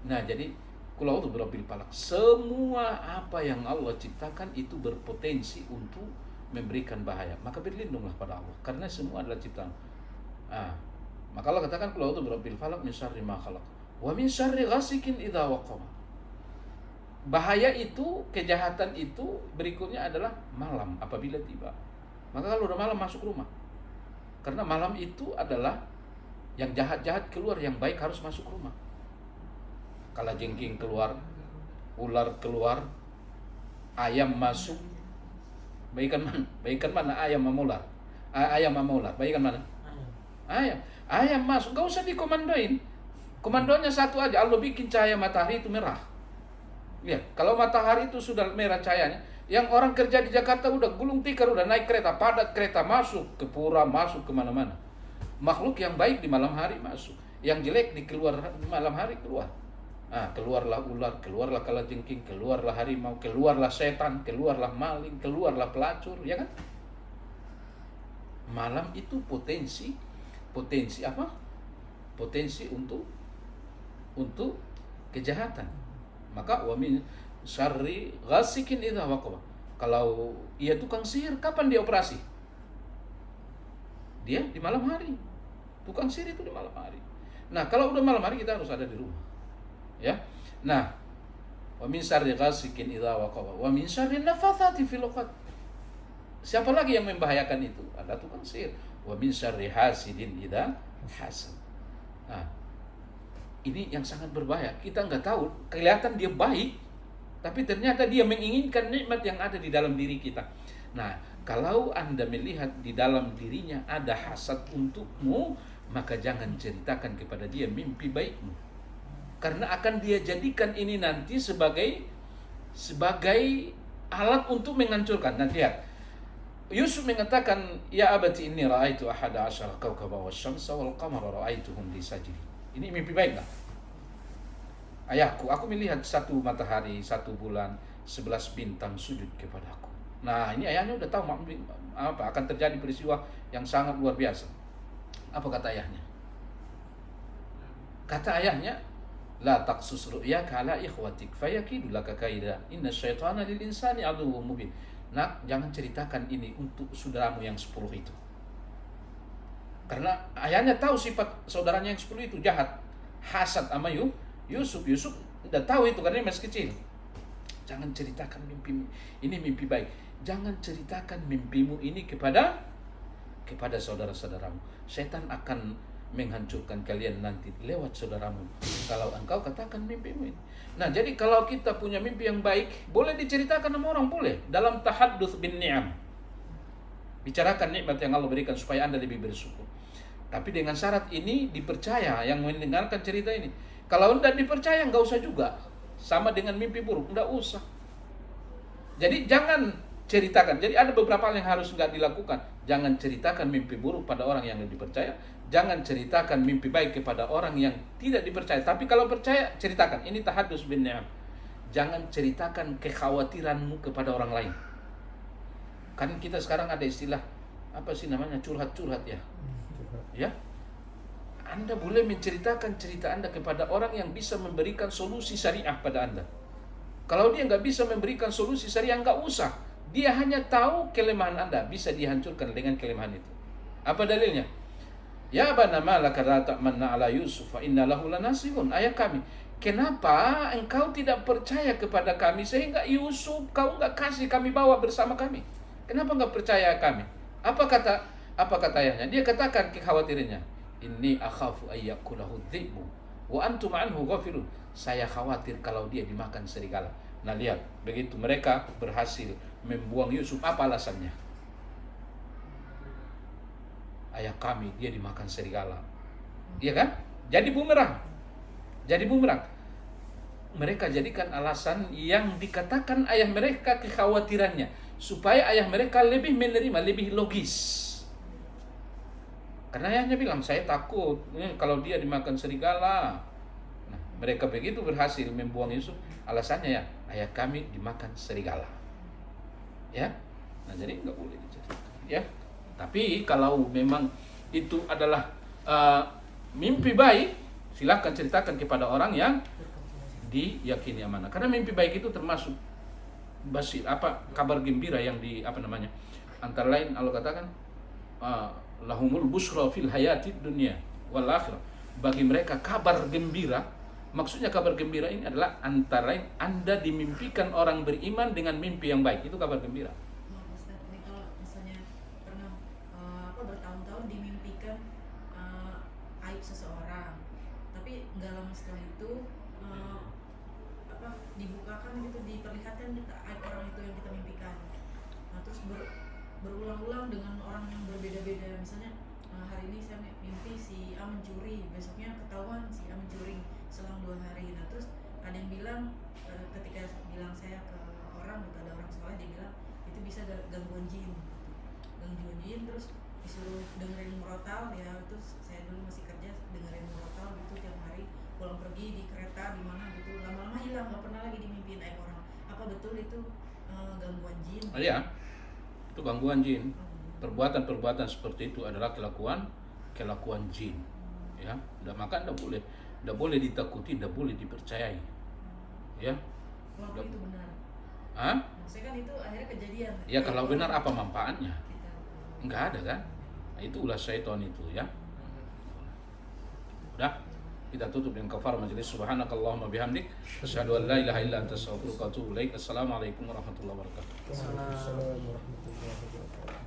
Nah, jadi Qul a'udzu birabbil falaq. Semua apa yang Allah ciptakan itu berpotensi untuk memberikan bahaya. Maka berlindunglah pada Allah karena semua adalah ciptaan. Maka Allah katakan Qul a'udzu birabbil falaq min syarri ma khalaq wa min syarri ghasikin idza waqab. Bahaya itu, kejahatan itu berikutnya adalah malam apabila tiba. Maka kalau udah malam masuk rumah. Karena malam itu adalah yang jahat-jahat keluar, yang baik harus masuk rumah. Kalau jengking keluar, ular keluar, ayam masuk. Baikan mana? Baikan mana ayam sama ular? Ayam sama ular. Baikan mana? Ayam. Ayam masuk, gak usah dikomandoin. Komandonya satu aja, Allah bikin cahaya matahari itu merah. Lihat, kalau matahari itu sudah merah cahayanya, yang orang kerja di Jakarta udah gulung tikar, udah naik kereta, padat kereta, masuk ke pura, masuk kemana-mana. Makhluk yang baik di malam hari masuk, yang jelek di keluar malam hari keluar. Keluarlah ular, keluarlah kalajengking, keluarlah harimau, keluarlah setan, keluarlah maling, keluarlah pelacur, ya kan? Malam itu potensi apa? Potensi untuk kejahatan. Maka wa min syarri ghasikin idza waqaba. Kalau ia tukang sihir, kapan dia operasi? Dia di malam hari. Tukang sihir itu di malam hari. Nah, kalau udah malam hari kita harus ada di rumah. Ya. Nah, wa min syarri ghasikin idza waqaba wa min syarri nafathati fil 'uqad. Siapa lagi yang membahayakan itu? Ada tukang sihir. Wa min syarri hasidin idza hasad. Nah, ini yang sangat berbahaya. Kita nggak tahu, kelihatan dia baik, tapi ternyata dia menginginkan nikmat yang ada di dalam diri kita. Nah, kalau Anda melihat di dalam dirinya ada hasad untukmu, maka jangan ceritakan kepada dia mimpi baikmu. Karena akan dia jadikan ini nanti sebagai alat untuk menghancurkan. Nanti lihat, Yusuf mengatakan, ya abati inni ra'aitu ahada asyara kawkaba wasyamsa wal qamara ra'aituhum li sajidin. Ini mimpi baik nggak? Ayahku, aku melihat 1 matahari, 1 bulan, 11 bintang sujud kepadaku. Nah, ini ayahnya udah tahu apa akan terjadi peristiwa yang sangat luar biasa. Apa kata ayahnya? Kata ayahnya, la taqsus ru'yaka ala ikhwatik fayakidu laka kaida inna syaitana lil insani aduwwum mubin. Nak, jangan ceritakan ini untuk saudaramu yang 10 itu. Karena ayahnya tahu sifat saudaranya yang 10 itu jahat, hasad sama Yusuf udah tahu itu karena dia masih kecil. Jangan ceritakan mimpimu. Ini mimpi baik. Jangan ceritakan mimpimu ini kepada saudara-saudaramu. Setan akan menghancurkan kalian nanti lewat saudaramu kalau engkau katakan mimpimu ini. Nah, jadi kalau kita punya mimpi yang baik, boleh diceritakan sama orang, boleh. Dalam tahadduts bin ni'am. Bicarakan nikmat yang Allah berikan supaya Anda lebih bersyukur. Tapi dengan syarat ini dipercaya yang mendengarkan cerita ini. Kalau Anda dipercaya, nggak usah juga. Sama dengan mimpi buruk, nggak usah. Jadi jangan ceritakan. Jadi ada beberapa hal yang harus nggak dilakukan. Jangan ceritakan mimpi buruk pada orang yang dipercaya. Jangan ceritakan mimpi baik kepada orang yang tidak dipercaya. Tapi kalau percaya, ceritakan. Ini tahadduts bin ni'am. Jangan ceritakan kekhawatiranmu kepada orang lain. Kan kita sekarang ada istilah, apa sih namanya, curhat-curhat ya. Ya, Anda boleh menceritakan cerita Anda kepada orang yang bisa memberikan solusi syariah pada Anda. Kalau dia nggak bisa memberikan solusi syariah, nggak usah. Dia hanya tahu kelemahan Anda, bisa dihancurkan dengan kelemahan itu. Apa dalilnya? Ya abana malaka la ta'manna ala Yusuf fa inna lahu lanasihun. Ayah kami, kenapa engkau tidak percaya kepada kami sehingga Yusuf kau nggak kasih kami bawa bersama kami? Kenapa nggak percaya kami? Apa kata ayahnya? Dia katakan kekhawatirannya, inni akhafu ayyakulahu dhi'bu wa antum anhu ghafilun. Saya khawatir kalau dia dimakan serigala. Nah, lihat, begitu mereka berhasil membuang Yusuf, apa alasannya? Ayah kami, dia dimakan serigala. Iya kan? Jadi bumerang. Mereka jadikan alasan yang dikatakan ayah mereka kekhawatirannya, supaya ayah mereka lebih menerima, lebih logis. Karena ayahnya bilang, saya takut kalau dia dimakan serigala. Nah, mereka begitu berhasil membuang Yusuf, alasannya ya, ayah kami dimakan serigala. Ya, nah jadi nggak boleh diceritakan. Ya, tapi kalau memang itu adalah mimpi baik, silakan ceritakan kepada orang yang diyakini amanah. Karena mimpi baik itu termasuk kabar gembira yang antara lain Allah katakan lahumul busra fil hayatid dunya wal akhirah. Bagi mereka kabar gembira. Maksudnya kabar gembira ini adalah antara lain Anda dimimpikan orang beriman dengan mimpi yang baik. Itu kabar gembira.
Ustaz, ini kalau misalnya pernah bertahun-tahun dimimpikan aib seseorang, tapi nggak lama setelah itu dibukakan gitu, diperlihatkan aib orang itu yang kita mimpikan. Nah, terus berulang-ulang dengan orang yang berbeda-beda. Misalnya hari ini saya mimpi si A mencuri, besoknya ketahuan si A mencuri selang 2 hari. Nah, terus ada yang bilang ketika bilang saya ke orang, ada orang sekolah, dia bilang itu bisa gangguan jin, terus disuruh dengerin murotal ya itu saya dulu masih kerja dengerin murotal gitu tiap hari pulang pergi di kereta di mana gitu lama-lama hilang nggak pernah lagi dimimpiin ayah orang. Apa betul itu gangguan jin?
Iya, itu gangguan jin. Perbuatan-perbuatan seperti itu adalah kelakuan jin. Ya, maka tidak boleh ditakuti, tidak boleh dipercayai. Ya.
Walaupun itu benar.
Hah?
Saya kan itu akhirnya kejadian.
Ya kalau benar apa manfaatnya?
Kita,
Enggak ada kan? Nah, itu ulah syaitan itu ya. Udah, kita tutup dengan kafar majelis. Subhanakallahumma bihamdik asyhadu an la ilaha illa anta astaghfiruka wa atubu ilaik. Assalamualaikum warahmatullahi wabarakatuh.
Waalaikumsalam warahmatullahi wabarakatuh.